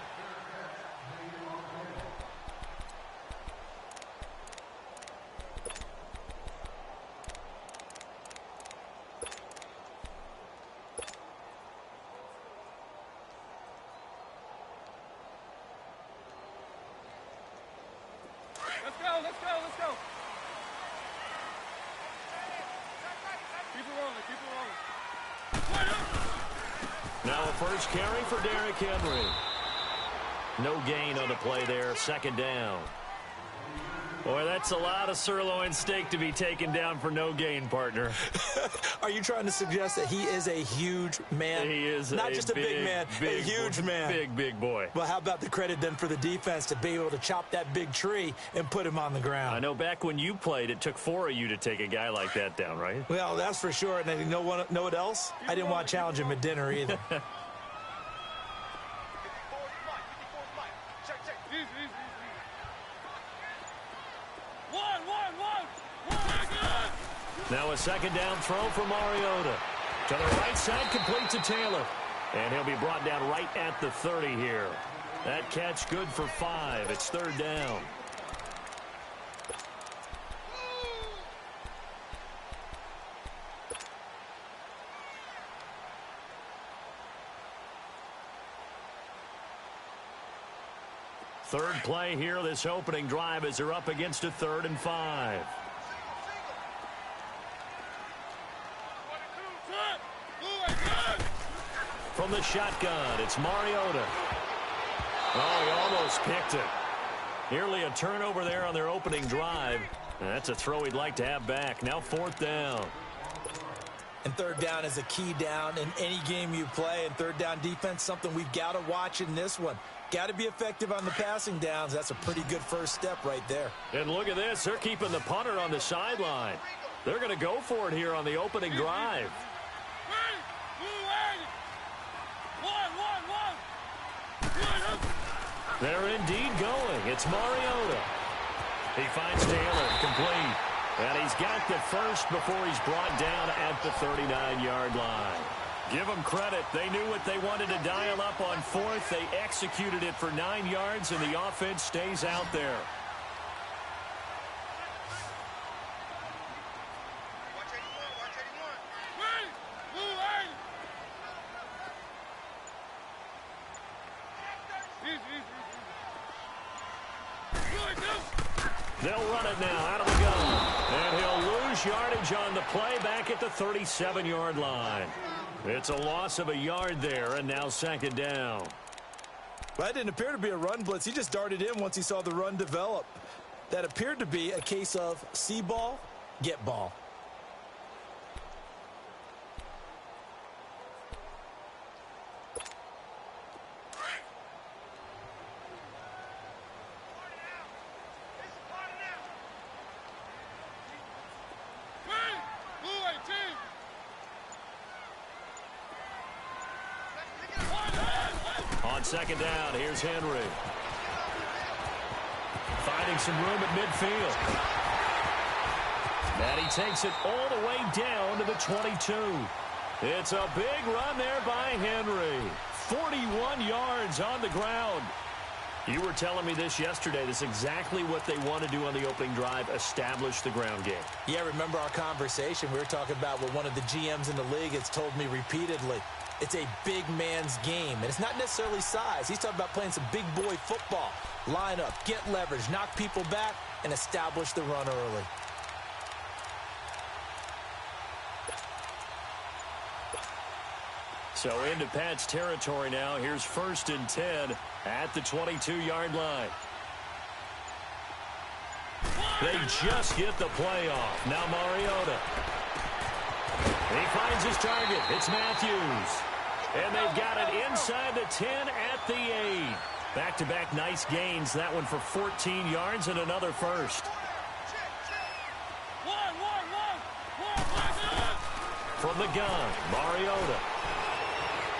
a first carry for Derrick Henry. No gain on the play there, second down. Boy, that's a lot of sirloin steak to be taken down for no gain, partner. Are you trying to suggest that he is a huge man? He is not just a big man, a huge man. Big boy. Well, how about the credit then for the defense to be able to chop that big tree and put him on the ground? I know back when you played, it took 4 of you to take a guy like that down, right? Well, that's for sure. And you know what else? I didn't want to challenge him at dinner either. Now a second down throw for Mariota. To the right side, complete to Taylor. And he'll be brought down right at the 30 here. That catch good for 5. It's third down. Third play here, this opening drive, as they're up against a 3rd and 5. From the shotgun, it's Mariota. Oh, he almost picked it. Nearly a turnover there on their opening drive. And that's a throw he'd like to have back. Now 4th down. And third down is a key down in any game you play. And third down defense, something we've got to watch in this one. Got to be effective on the passing downs. That's a pretty good first step right there. And look at this. They're keeping the punter on the sideline. They're going to go for it here on the opening drive. They're indeed going. It's Mariota. He finds Taylor, complete. And he's got the first before he's brought down at the 39-yard line. Give them credit. They knew what they wanted to dial up on 4th. They executed it for 9 yards, and the offense stays out there. They'll run it now out of the gun. And he'll lose yardage on the play back at the 37-yard line. It's a loss of a yard there, and now second down. Well, that didn't appear to be a run blitz. He just darted in once he saw the run develop. That appeared to be a case of see ball, get ball. Second down, here's Henry. Finding some room at midfield. And he takes it all the way down to the 22. It's a big run there by Henry. 41 yards on the ground. You were telling me this yesterday. This is exactly what they want to do on the opening drive, establish the ground game. Yeah, remember our conversation. We were talking about what one of the GMs in the league has told me repeatedly. It's a big man's game, and it's not necessarily size. He's talking about playing some big boy football. Line up, get leverage, knock people back, and establish the run early. So into Pat's territory now. Here's 1st and 10 at the 22-yard line. They just get the play off. Now Mariota. He finds his target. It's Matthews. And they've got it inside the 10 at the 8. Back-to-back nice gains. That one for 14 yards and another first. From the gun, Mariota.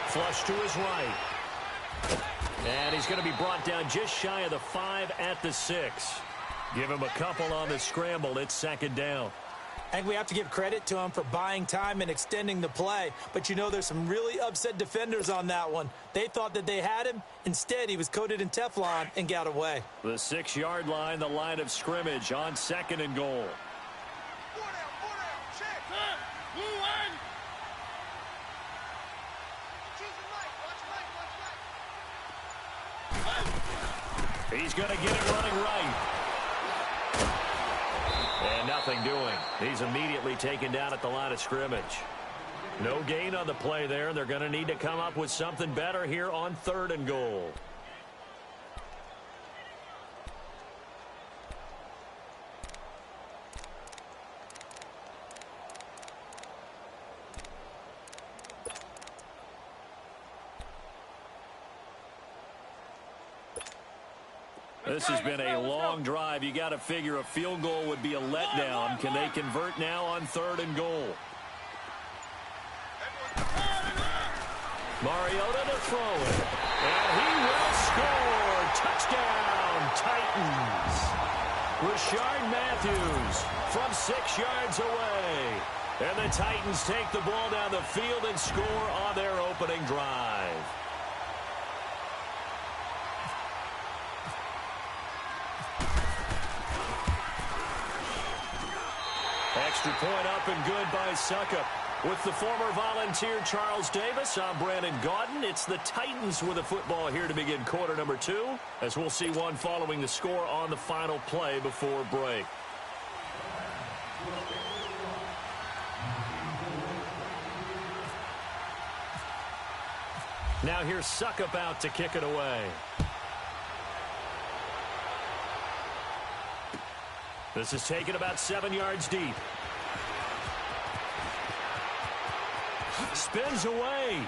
Flush to his right. And he's going to be brought down just shy of the 5 at the 6. Give him a couple on the scramble. It's second down. I think we have to give credit to him for buying time and extending the play. But, you know, there's some really upset defenders on that one. They thought that they had him. Instead, he was coated in Teflon and got away. The 6-yard line, the line of scrimmage on 2nd and goal. He's going to get it running right. And nothing doing. He's immediately taken down at the line of scrimmage. No gain on the play there. They're going to need to come up with something better here on 3rd and goal. This has been a long drive. You got to figure a field goal would be a letdown. Can they convert now on 3rd and goal? Mariota to throw it. And he will score. Touchdown, Titans. Rashard Matthews from 6 yards away. And the Titans take the ball down the field and score on their opening drive. Extra point up and good by Suckup. With the former Volunteer Charles Davis, I'm Brandon Gaudin. It's the Titans with the football here to begin quarter number 2, as we'll see one following the score on the final play before break. Now here's Suckup out to kick it away. This is taken about 7 yards deep. Spins away.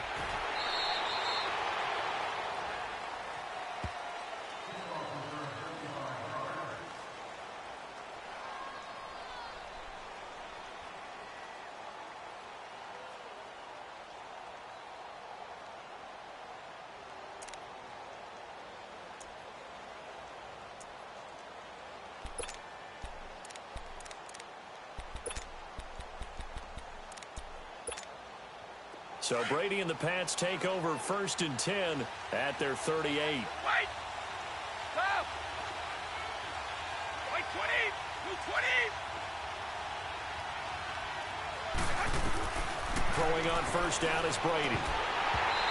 So Brady and the Pats take over 1st and 10 at their 38. Wait! Stop! Wait, 20! Move 20! Throwing on 1st down is Brady.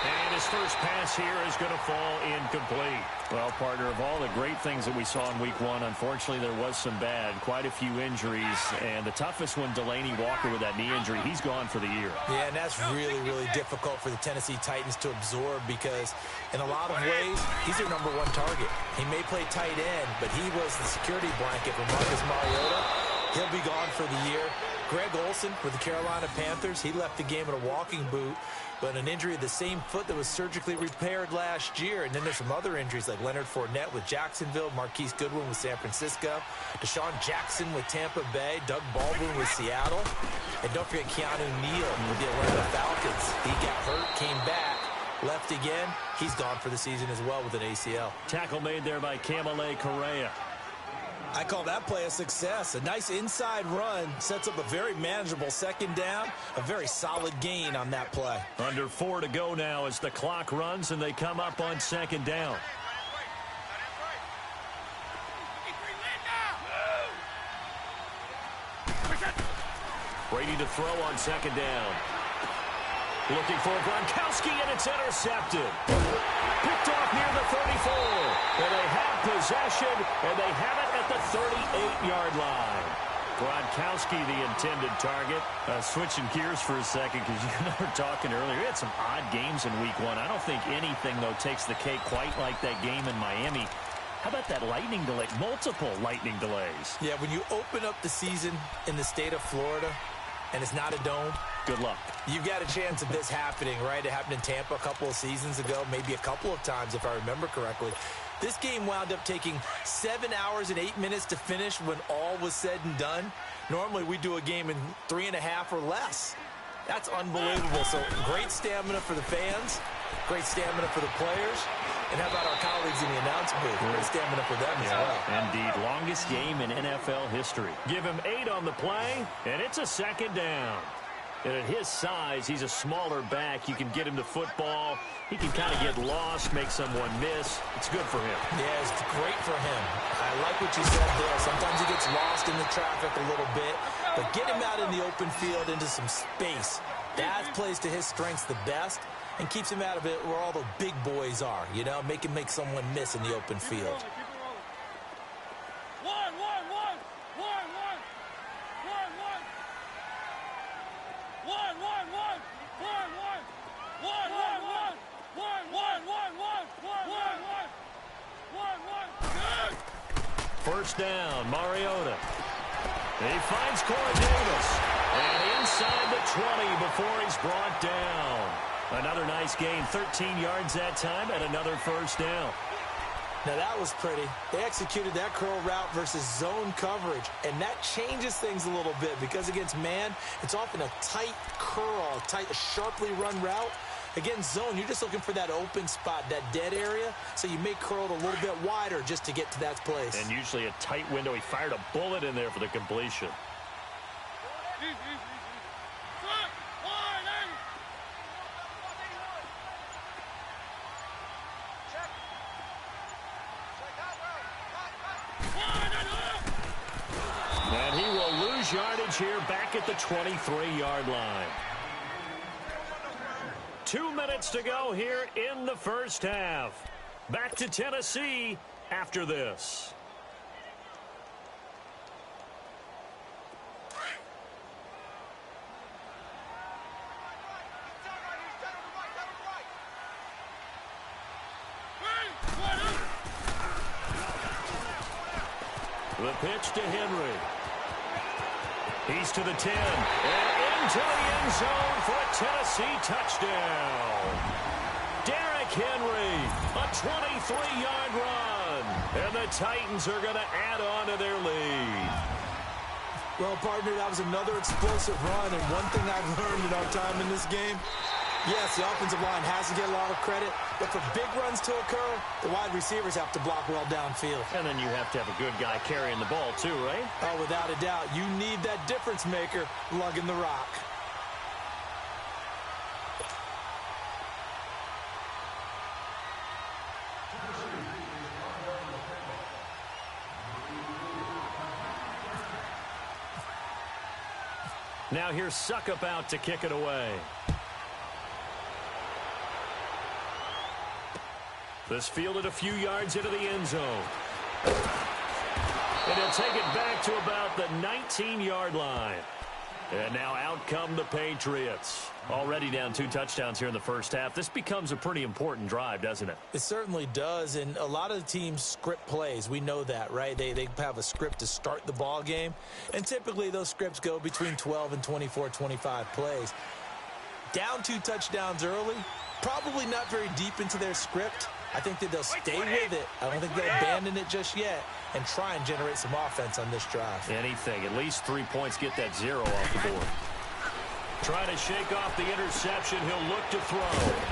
And his first pass here is going to fall incomplete. Well, partner, of all the great things that we saw in week 1, unfortunately there was some bad, quite a few injuries, and the toughest one, Delaney Walker, with that knee injury, he's gone for the year. Yeah, and that's really, really difficult for the Tennessee Titans to absorb because in a lot of ways, he's their #1 target. He may play tight end, but he was the security blanket for Marcus Mariota. He'll be gone for the year. Greg Olsen with the Carolina Panthers, he left the game in a walking boot, but an injury of the same foot that was surgically repaired last year. And then there's some other injuries like Leonard Fournette with Jacksonville, Marquise Goodwin with San Francisco, Deshaun Jackson with Tampa Bay, Doug Baldwin with Seattle, and don't forget Keanu Neal with the Atlanta Falcons. He got hurt, came back, left again. He's gone for the season as well with an ACL. Tackle made there by Kamale Correa. I call that play a success. A nice inside run sets up a very manageable 2nd down. A very solid gain on that play. Under 4 to go now as the clock runs and they come up on 2nd down. Brady to throw on 2nd down. Looking for Gronkowski, and it's intercepted. Picked off near the 34. And they have possession, and they have it at the 38-yard line. Gronkowski, the intended target. Switching gears for a second, because you and I were talking earlier. We had some odd games in week 1. I don't think anything, though, takes the cake quite like that game in Miami. How about that lightning delay? Multiple lightning delays. Yeah, when you open up the season in the state of Florida, and it's not a dome, good luck. You've got a chance of this happening, right? It happened in Tampa a couple of seasons ago, maybe a couple of times if I remember correctly. This game wound up taking 7 hours and 8 minutes to finish when all was said and done. Normally we do a game in 3.5 or less. That's unbelievable. So great stamina for the fans, great stamina for the players, and how about our colleagues in the announce booth? Great stamina for them as well. Indeed, longest game in NFL history. Give him 8 on the play, and it's a 2nd down. And at his size, he's a smaller back. You can get him the football. He can kind of get lost, make someone miss. It's good for him. Yeah, it's great for him. I like what you said there. Sometimes he gets lost in the traffic a little bit, but get him out in the open field into some space. That plays to his strengths the best and keeps him out of it where all the big boys are, you know, make someone miss in the open field. first down. Mariota. He finds Corey Davis. And inside the 20 before he's brought down. Another nice gain, 13 yards that time, and another first down. Now that was pretty. They executed that curl route versus zone coverage, and that changes things a little bit because against man, it's often a tight curl, a sharply run route. Against zone, you're just looking for that open spot, that dead area, so you may curl it a little bit wider just to get to that place. And usually a tight window. He fired a bullet in there for the completion. And he will lose yardage here back at the 23-yard line. 2 minutes to go here in the first half. Back to Tennessee after this. The pitch to Henry. He's to the 10. And into the end zone for a Tennessee touchdown. Derrick Henry, a 23-yard run. And the Titans are going to add on to their lead. Well, partner, that was another explosive run. And one thing I've learned in our time in this game, yes, the offensive line has to get a lot of credit, but for big runs to occur, the wide receivers have to block well downfield. And then you have to have a good guy carrying the ball too, right? Oh, without a doubt. You need that difference maker lugging the rock. Now here's Suckup out to kick it away. This fielded a few yards into the end zone. And he'll take it back to about the 19-yard line. And now out come the Patriots. Already down 2 touchdowns here in the first half. This becomes a pretty important drive, doesn't it? It certainly does, and a lot of the teams script plays. We know that, right? They have a script to start the ball game, and typically those scripts go between 12 and 24, 25 plays. Down 2 touchdowns early, probably not very deep into their script. I think that they'll stay with it. I don't think they'll abandon it just yet and try and generate some offense on this drive. Anything. At least 3 points, get that 0 off the board. Trying to shake off the interception. He'll look to throw.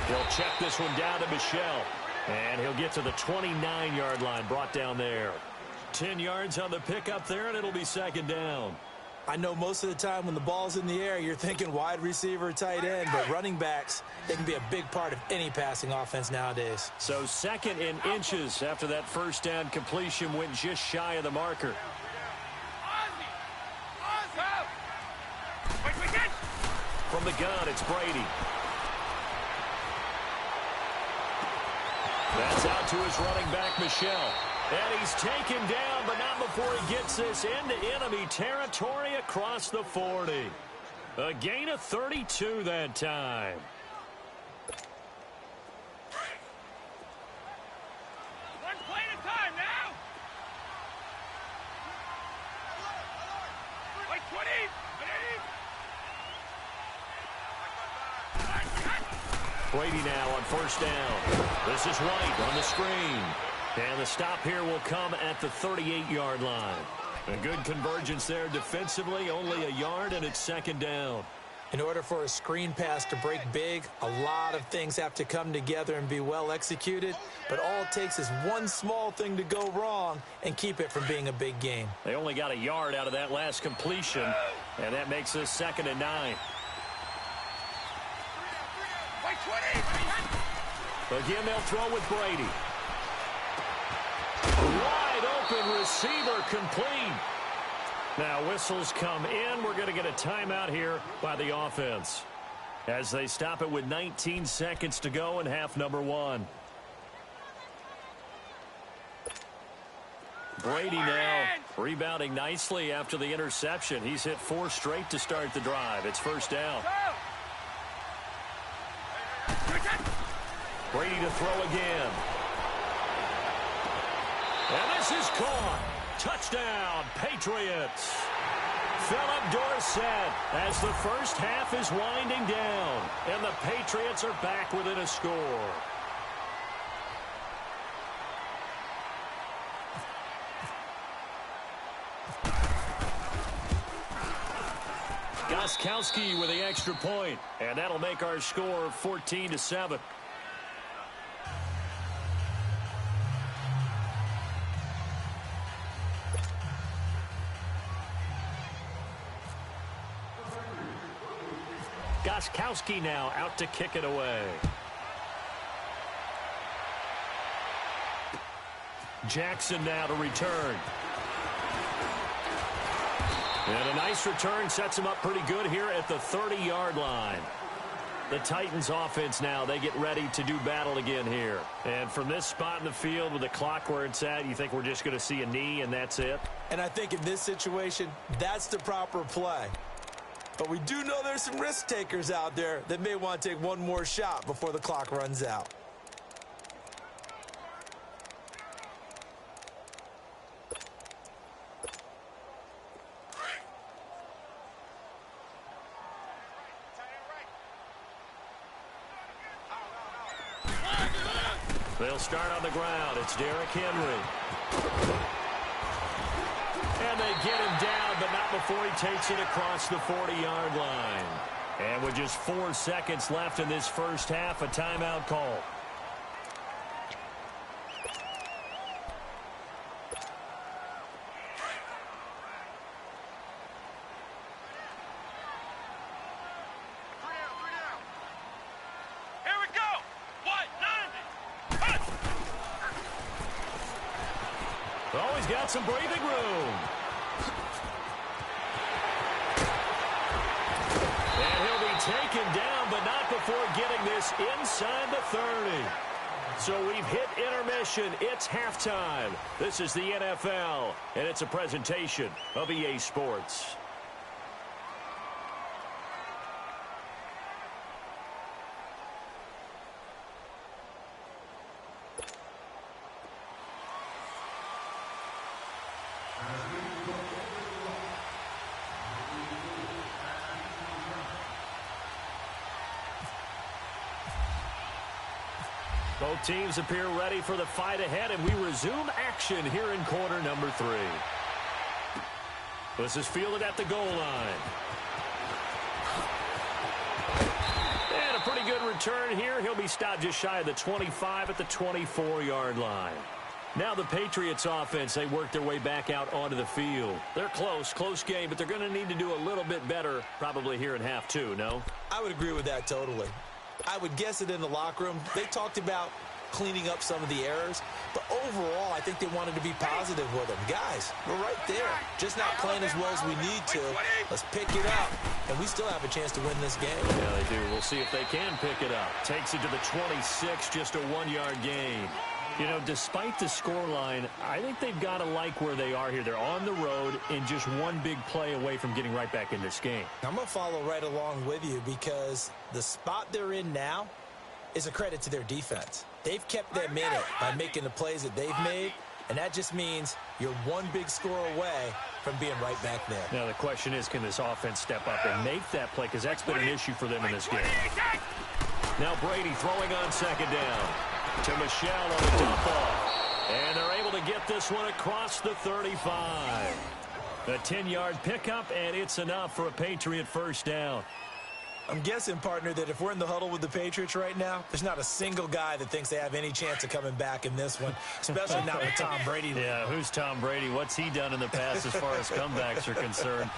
He'll check this one down to Michel. And he'll get to the 29-yard line, brought down there. 10 yards on the pickup there, and it'll be second down. I know most of the time when the ball's in the air, you're thinking wide receiver, tight end, but running backs, they can be a big part of any passing offense nowadays. So second in inches after that first down completion went just shy of the marker. From the gun, it's Brady. That's out to his running back, Michel. And he's taken down, but not before he gets this into enemy territory across the 40. A gain of 32 that time. One play at a time now. Like 20. Brady now on first down. This is White on the screen. And the stop here will come at the 38-yard line. A good convergence there defensively, only a yard, and it's second down. In order for a screen pass to break big, a lot of things have to come together and be well executed, but all it takes is one small thing to go wrong and keep it from being a big gain. They only got a yard out of that last completion, and that makes this 2nd and 9. Again, they'll throw with Brady. Wide open receiver complete. Now whistles come in. We're going to get a timeout here by the offense as they stop it with 19 seconds to go in half number 1. Brady now rebounding nicely after the interception. He's hit 4 straight to start the drive. It's first down. Brady to throw again. And this is caught. Touchdown, Patriots. Philip Dorsett as the first half is winding down, and the Patriots are back within a score. Gostkowski with the extra point, and that'll make our score 14-7. Gostkowski now out to kick it away. Jackson now to return. And a nice return sets him up pretty good here at the 30-yard line. The Titans offense now, they get ready to do battle again here. And from this spot in the field with the clock where it's at, you think we're just going to see a knee and that's it? And I think in this situation, that's the proper play. But we do know there's some risk takers out there that may want to take one more shot before the clock runs out. They'll start on the ground. It's Derrick Henry. And they get him down, but not before he takes it across the 40-yard line. And with just 4 seconds left in this first half, a timeout call. He's got some breathing room. And he'll be taken down, but not before getting this inside the 30. So we've hit intermission. It's halftime. This is the NFL, and it's a presentation of EA Sports. Both teams appear ready for the fight ahead, and we resume action here in quarter number 3. This is fielded at the goal line. And a pretty good return here. He'll be stopped just shy of the 25 at the 24-yard line. Now the Patriots offense, they work their way back out onto the field. They're close game, but they're going to need to do a little bit better probably here in half 2, no? I would agree with that totally. I would guess that in the locker room, they talked about cleaning up some of the errors, but overall, I think they wanted to be positive with them. Guys, we're right there, just not playing as well as we need to. Let's pick it up, and we still have a chance to win this game. Yeah, they do. We'll see if they can pick it up. Takes it to the 26, just a 1-yard gain. You know, despite the scoreline, I think they've got to like where they are here. They're on the road and just one big play away from getting right back in this game. I'm going to follow right along with you because the spot they're in now is a credit to their defense. They've kept them in it by making the plays that they've made, and that just means you're one big score away from being right back there. Now, the question is, can this offense step up and make that play? Because that's been an issue for them in this game. Now Brady throwing on second down. To Michelle on the dump off. And they're able to get this one across the 35. A 10-yard pickup, and it's enough for a Patriot first down. I'm guessing, partner, that if we're in the huddle with the Patriots right now, there's not a single guy that thinks they have any chance of coming back in this one, especially not with Tom Brady. Yeah, who's Tom Brady? What's he done in the past as far as comebacks are concerned?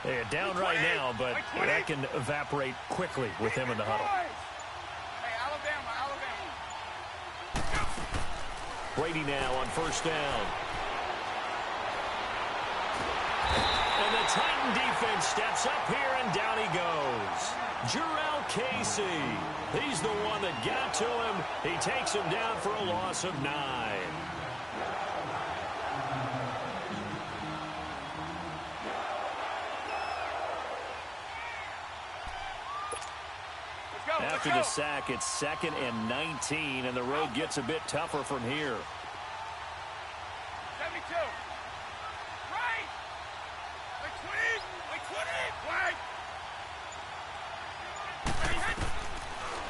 They're down right now, but that can evaporate quickly with him in the huddle. Brady now on first down. And the Titan defense steps up here, and down he goes. Jarrell Casey. He's the one that got to him. He takes him down for a loss of 9. After the sack, it's 2nd and 19, and the road gets a bit tougher from here. 72.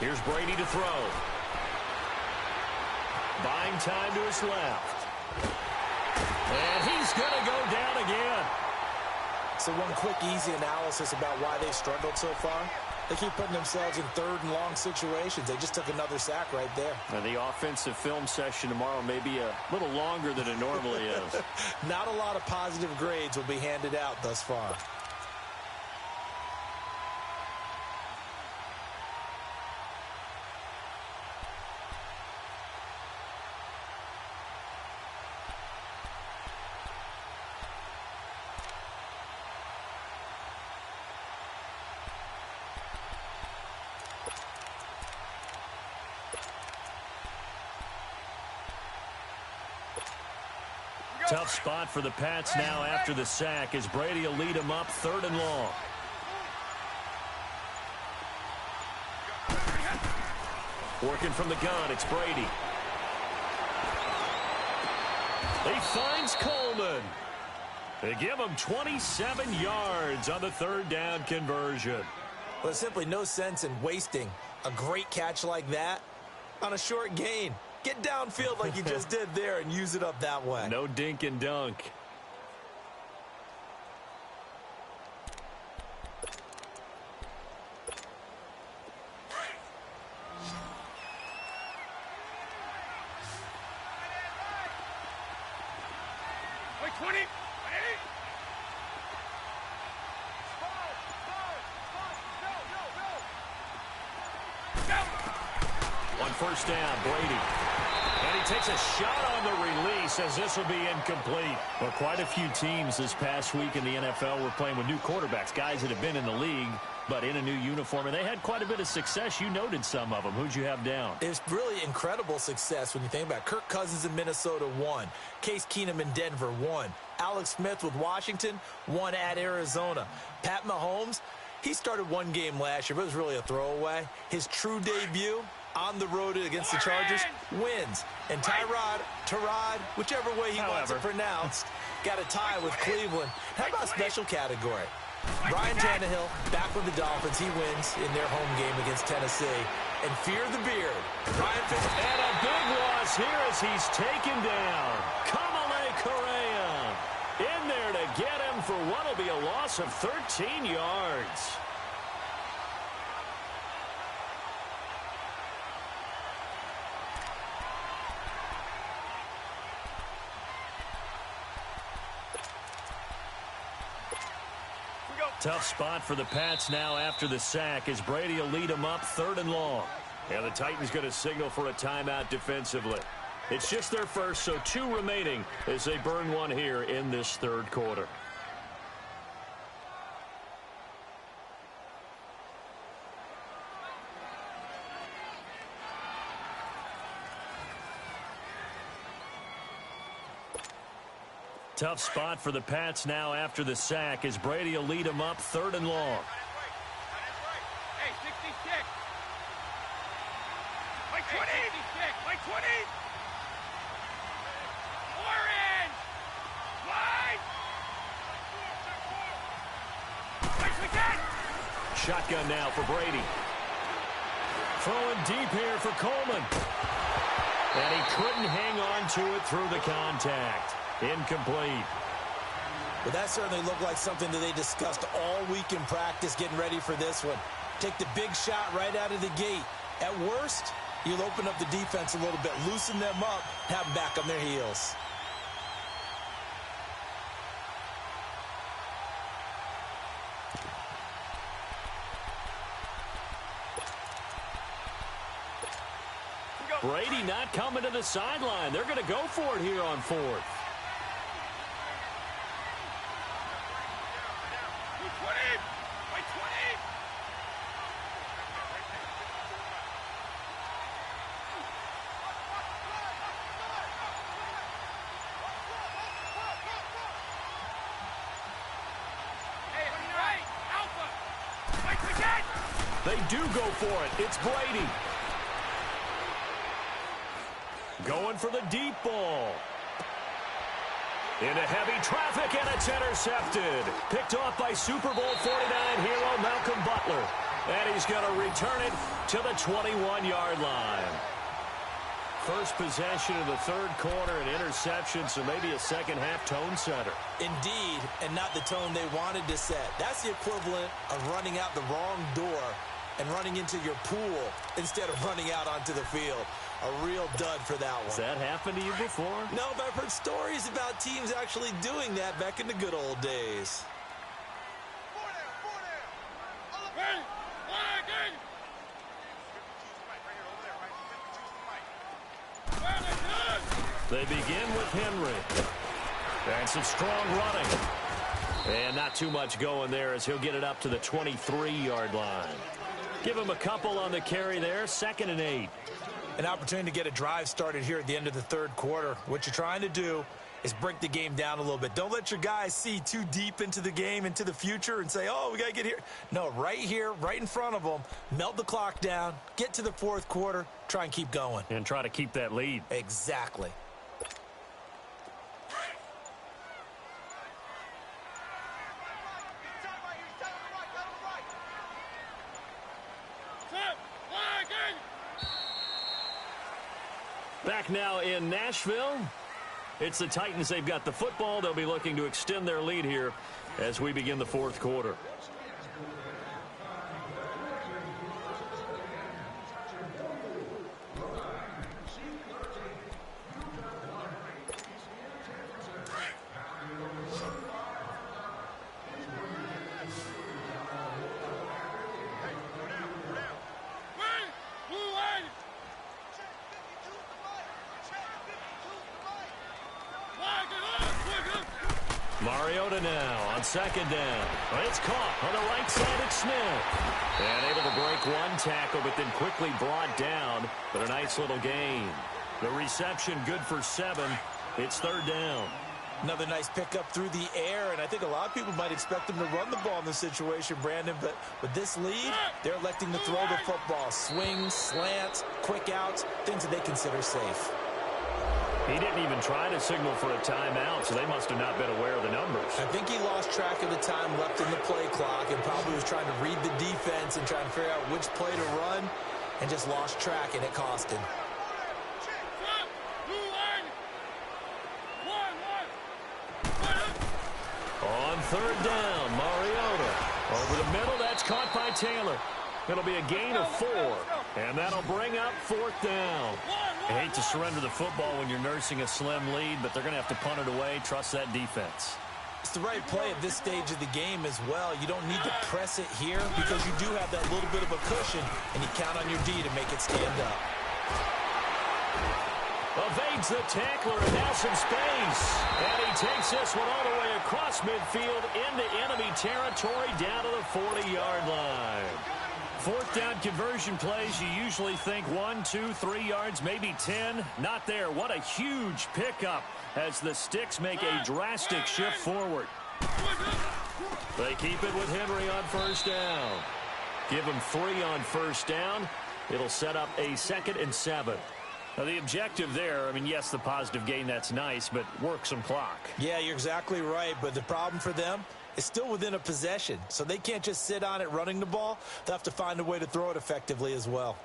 Here's Brady to throw. Buying time to his left. And he's going to go down again. So one quick, easy analysis about why they struggled so far. They keep putting themselves in third and long situations. They just took another sack right there. And the offensive film session tomorrow may be a little longer than it normally is. Not a lot of positive grades will be handed out thus far. Tough spot for the Pats now after the sack as Brady will lead them up 3rd and long. Working from the gun, it's Brady. He finds Coleman. They give him 27 yards on the 3rd down conversion. Well, there's simply no sense in wasting a great catch like that on a short gain. Get downfield like you just did there and use it up that way. No dink and dunk. Wait, 20. On 1st down, Brady. And he takes a shot on the release as this will be incomplete. Well, quite a few teams this past week in the NFL were playing with new quarterbacks, guys that have been in the league, but in a new uniform. And they had quite a bit of success. You noted some of them. Who'd you have down? It's really incredible success when you think about it. Kirk Cousins in Minnesota, 1. Case Keenum in Denver, 1. Alex Smith with Washington, 1 at Arizona. Pat Mahomes, he started one game last year, but it was really a throwaway. His true debut on the road against the Chargers wins. And Tyrod, whichever way he wants it pronounced, got a tie with Cleveland. How about special category? Ryan Tannehill back with the Dolphins. He wins in their home game against Tennessee. And fear the beard. Ryan Fitzpatrick. And a big loss here as he's taken down. Kamale Correa in there to get him for what will be a loss of 13 yards. Tough spot for the Pats now after the sack as Brady will lead them up 3rd and long. And the Titans going to signal for a timeout defensively. It's just their first, so 2 remaining as they burn one here in this 3rd quarter. Tough spot for the Pats now after the sack as Brady will lead them up 3rd and long. Hey, 66. Like 20. 66. Like 20. Orange. Line. Like again. Shotgun now for Brady. Throwing deep here for Coleman. And he couldn't hang on to it through the contact. Incomplete. But that certainly looked like something that they discussed all week in practice getting ready for this one. Take the big shot right out of the gate. At worst, you'll open up the defense a little bit, loosen them up, have them back on their heels. Brady not coming to the sideline. They're going to go for it here on 4th. They do go for it. It's Brady. Going for the deep ball. Into heavy traffic, and it's intercepted. Picked off by Super Bowl 49 hero Malcolm Butler. And he's going to return it to the 21-yard line. First possession of the third quarter, an interception, so maybe a second-half tone setter. Indeed, and not the tone they wanted to set. That's the equivalent of running out the wrong door and running into your pool instead of running out onto the field. A real dud for that one. Has that happened to you before? No, but I've heard stories about teams actually doing that back in the good old days. They begin with Henry. And some strong running. And not too much going there as he'll get it up to the 23-yard line. Give him a couple on the carry there. 2nd and 8. An opportunity to get a drive started here at the end of the third quarter. What you're trying to do is break the game down a little bit. Don't let your guys see too deep into the game, into the future, and say, oh, we got to get here. No, right here, right in front of them, melt the clock down, get to the fourth quarter, try and keep going. And try to keep that lead. Exactly. Back now in Nashville. It's the Titans. They've got the football. They'll be looking to extend their lead here as we begin the fourth quarter. Mariota now on 2nd down. It's caught on the right side of Smith. And able to break one tackle, but then quickly brought down. But a nice little gain. The reception good for 7. It's 3rd down. Another nice pickup through the air, and I think a lot of people might expect them to run the ball in this situation, Brandon, but with this lead, they're electing to throw the football. Swings, slants, quick outs, things that they consider safe. He didn't even try to signal for a timeout, so they must have not been aware of the numbers. I think he lost track of the time left in the play clock and probably was trying to read the defense and trying to figure out which play to run and just lost track, and it cost him. On 3rd down, Mariota. Over the middle, that's caught by Taylor. It'll be a gain of 4, and that'll bring up 4th down. I hate to surrender the football when you're nursing a slim lead, but they're going to have to punt it away. Trust that defense. It's the right play at this stage of the game as well. You don't need to press it here because you do have that little bit of a cushion, and you count on your D to make it stand up. Evades the tackler, and now some space. And he takes this one all the way across midfield into enemy territory down to the 40-yard line. 4th down conversion plays, you usually think 1, 2, 3 yards, maybe 10. Not there. What a huge pickup as the Sticks make a drastic shift forward. They keep it with Henry on 1st down. Give him 3 on 1st down. It'll set up a 2nd and 7. Now, the objective there, I mean, yes, the positive gain, that's nice, but work some clock. Yeah, you're exactly right, but the problem for them is still within a possession, so they can't just sit on it running the ball. They'll have to find a way to throw it effectively as well.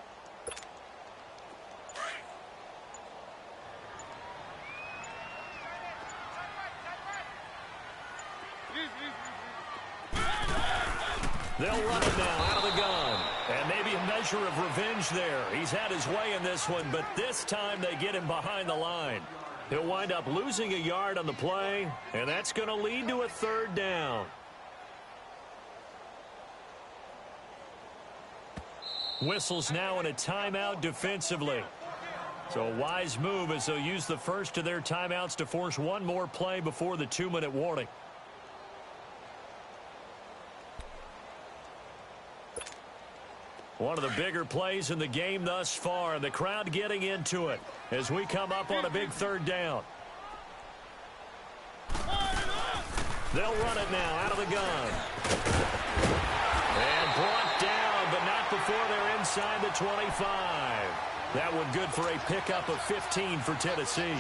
They'll run it now out of the gun. And maybe a measure of revenge there. He's had his way in this one, but this time they get him behind the line. He'll wind up losing a yard on the play, and that's going to lead to a 3rd down. Whistles now in a timeout defensively. So a wise move as they'll use the first of their timeouts to force one more play before the 2-minute warning. One of the bigger plays in the game thus far. The crowd getting into it as we come up on a big 3rd down. They'll run it now out of the gun. And brought down, but not before they're inside the 25. That one good for a pickup of 15 for Tennessee.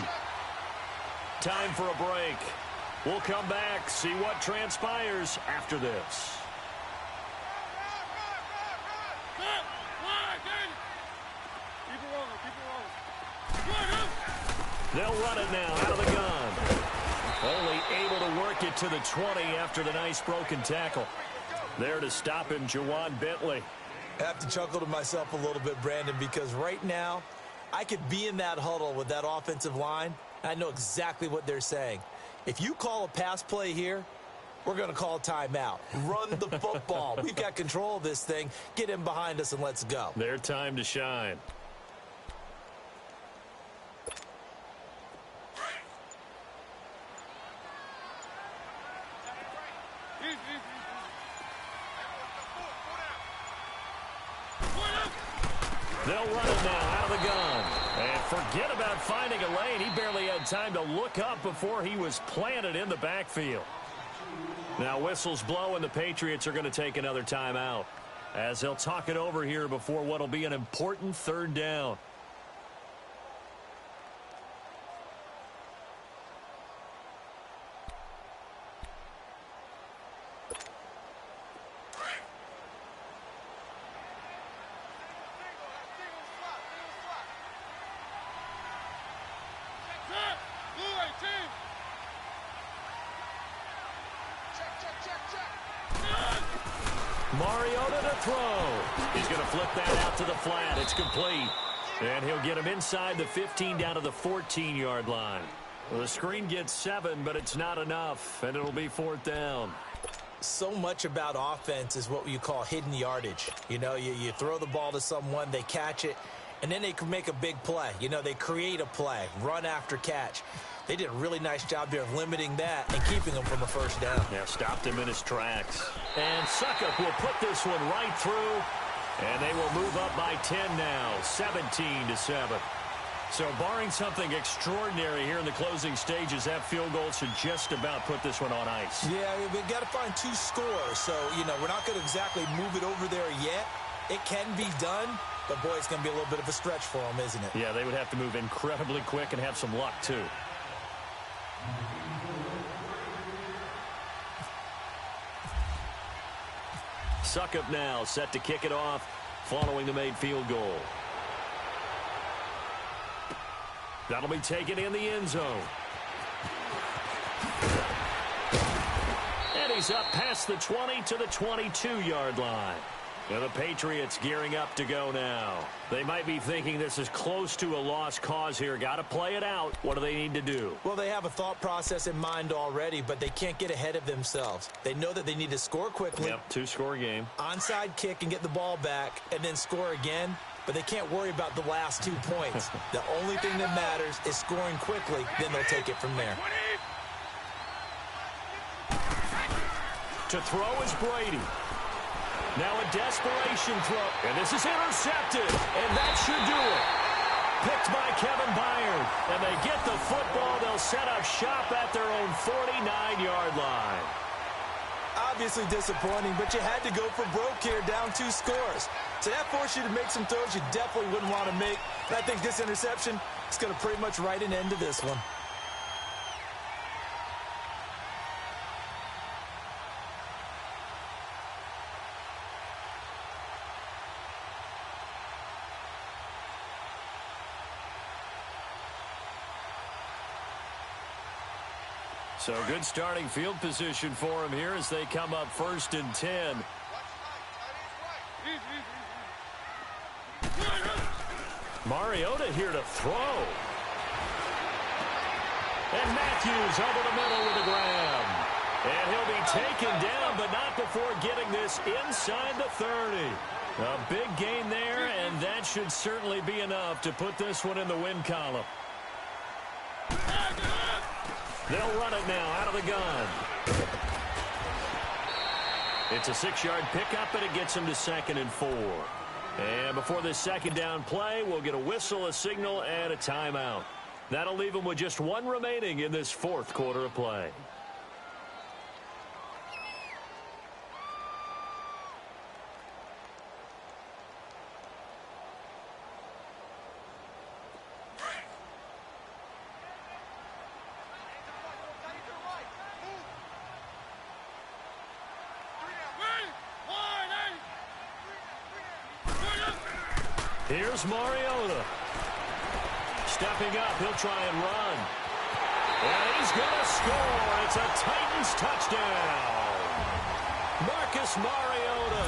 Time for a break. We'll come back, see what transpires after this. They'll run it now out of the gun. Only able to work it to the 20 after the nice broken tackle. There to stop him, Juwan Bentley. I have to chuckle to myself a little bit, Brandon, because right now I could be in that huddle with that offensive line. And I know exactly what they're saying. If you call a pass play here, we're going to call a timeout. Run the football. We've got control of this thing. Get in behind us and let's go. Their time to shine. They'll run it now out of the gun. And forget about finding a lane. He barely had time to look up before he was planted in the backfield. Now whistles blow and the Patriots are going to take another timeout as they'll talk it over here before what will be an important third down. Mariota to throw. He's going to flip that out to the flat. It's complete. And he'll get him inside the 15 down to the 14-yard line. Well, the screen gets 7, but it's not enough, and it'll be 4th down. So much about offense is what you call hidden yardage. You know, you throw the ball to someone, they catch it, and then they can make a big play. You know, they create a play, run after catch. They did a really nice job there of limiting that and keeping him from a first down. Yeah, stopped him in his tracks. And Suckup will put this one right through, and they will move up by 10 now, 17-7. So barring something extraordinary here in the closing stages, that field goal should just about put this one on ice. Yeah, we've got to find 2 scores. So, you know, we're not going to exactly move it over there yet. It can be done, but, boy, it's going to be a little bit of a stretch for them, isn't it? Yeah, they would have to move incredibly quick and have some luck, too. Suckup now set to kick it off following the made field goal. That'll be taken in the end zone. And he's up past the 20 to the 22-yard line. And the Patriots gearing up to go now. They might be thinking this is close to a lost cause here. Got to play it out. What do they need to do? Well, they have a thought process in mind already, but they can't get ahead of themselves. They know that they need to score quickly. Yep, 2-score game. Onside kick and get the ball back and then score again. But they can't worry about the last 2 points. The only thing that matters is scoring quickly. Then they'll take it from there. To throw is Brady. Now a desperation throw. And this is intercepted. And that should do it. Picked by Kevin Byard. And they get the football. They'll set up shop at their own 49-yard line. Obviously disappointing, but you had to go for broke here, down 2 scores. So that forced you to make some throws you definitely wouldn't want to make. And I think this interception is going to pretty much write an end to this one. So good starting field position for him here as they come up 1st and 10. Mariota here to throw. And Matthews over the middle with a grab. And he'll be taken down, but not before getting this inside the 30. A big gain there, and that should certainly be enough to put this one in the win column. They'll run it now out of the gun. It's a 6-yard pickup, and it gets him to 2nd and 4. And before this 2nd down play, we'll get a whistle, a signal, and a timeout. That'll leave him with just 1 remaining in this 4th quarter of play. Here's Mariota. Stepping up, he'll try and run. And he's going to score. It's a Titans touchdown. Marcus Mariota,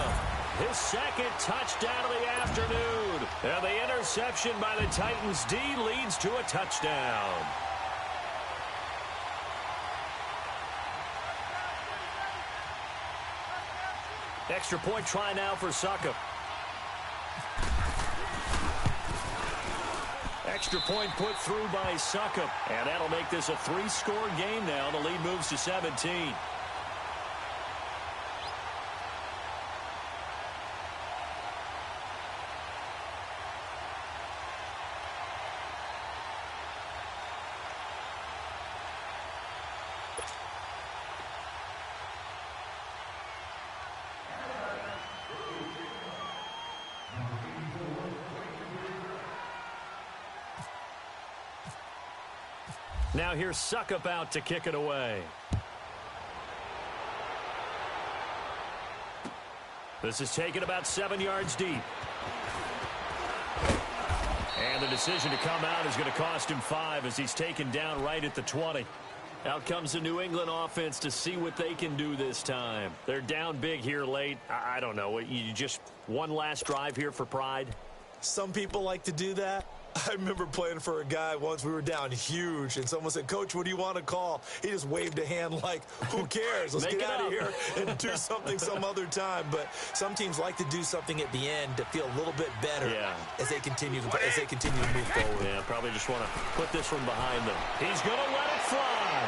his second touchdown of the afternoon. And the interception by the Titans D leads to a touchdown. Extra point try now for Succop. Extra point put through by Succop. And that'll make this a 3-score game now. The lead moves to 17. Now here's Succop out to kick it away. This is taken about 7 yards deep. And the decision to come out is going to cost him 5 as he's taken down right at the 20. Out comes the New England offense to see what they can do this time. They're down big here late. I don't know. You just one last drive here for pride? Some people like to do that. I remember playing for a guy once. We were down huge, and someone said, "Coach, what do you want to call?" He just waved a hand like, who cares? Let's get out of here and do something some other time. But some teams like to do something at the end to feel a little bit better as they continue to move forward. Yeah, probably just want to put this one behind them. He's going to let it fly.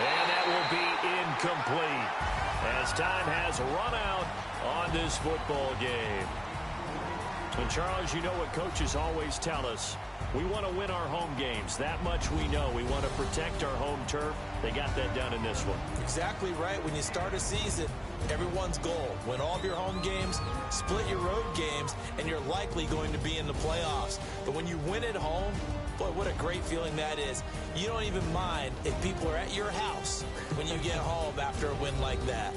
And that will be incomplete as time has run out on this football game. And, Charles, you know what coaches always tell us. We want to win our home games. That much we know. We want to protect our home turf. They got that done in this one. Exactly right. When you start a season, everyone's goal: win all of your home games, split your road games, and you're likely going to be in the playoffs. But when you win at home, boy, what a great feeling that is. You don't even mind if people are at your house when you get home after a win like that.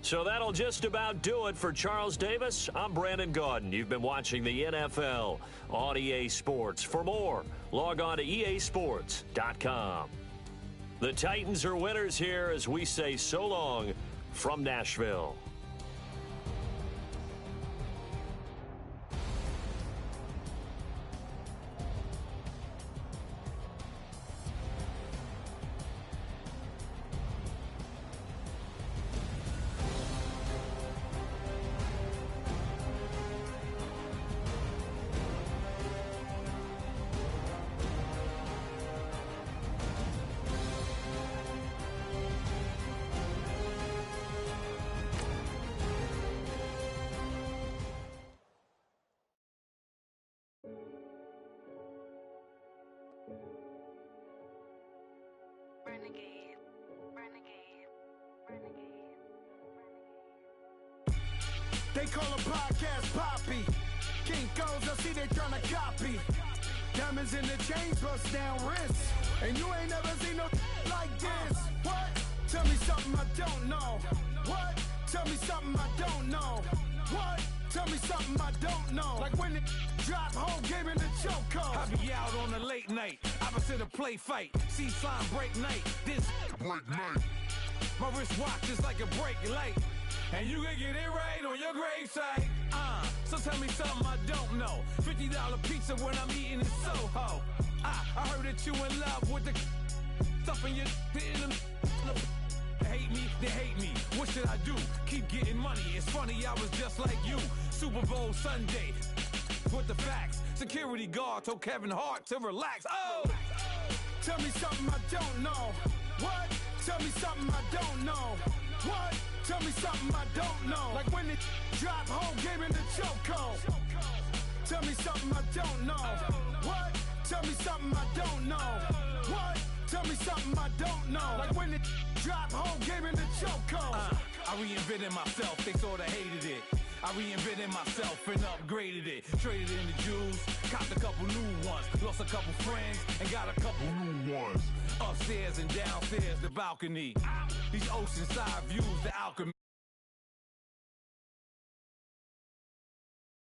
So that'll just about do it for Charles Davis. I'm Brandon Gaudin. You've been watching the NFL on EA Sports. For more, log on to easports.com. The Titans are winners here as we say so long from Nashville. They call a podcast Poppy. Kinkos, I see they tryna copy. Diamonds in the chains, bust down wrists. And you ain't never seen no like this. What? Tell me something I don't know. What? Tell me something I don't know. What? Tell me something I don't know. Like when it drop, whole game in the chokehold. I be out on a late night, opposite a play fight. See slime break night, this break night. My wristwatch is like a brake light. And you can get it right on your gravesite. So tell me something I don't know. $50 pizza when I'm eating in Soho. I heard that you in love with the stuff in your in them. Hate me, they hate me. What should I do? Keep getting money. It's funny, I was just like you. Super Bowl Sunday. With the facts. Security guard told Kevin Hart to relax. Oh! Tell me something I don't know. What? Tell me something I don't know. What? Tell me something I don't know. Like when it drop, whole game in the chokehold. Tell me something I don't know. What? Tell me something I don't know. What? Tell me something I don't know. Like when it drop, whole game in the chokehold. I reinvented myself, they sorta hated it. I reinvented myself and upgraded it. Traded in the jewels, copped a couple new ones. Lost a couple friends and got a couple new ones. Upstairs and downstairs, the balcony. These oceanside views, the alchemy.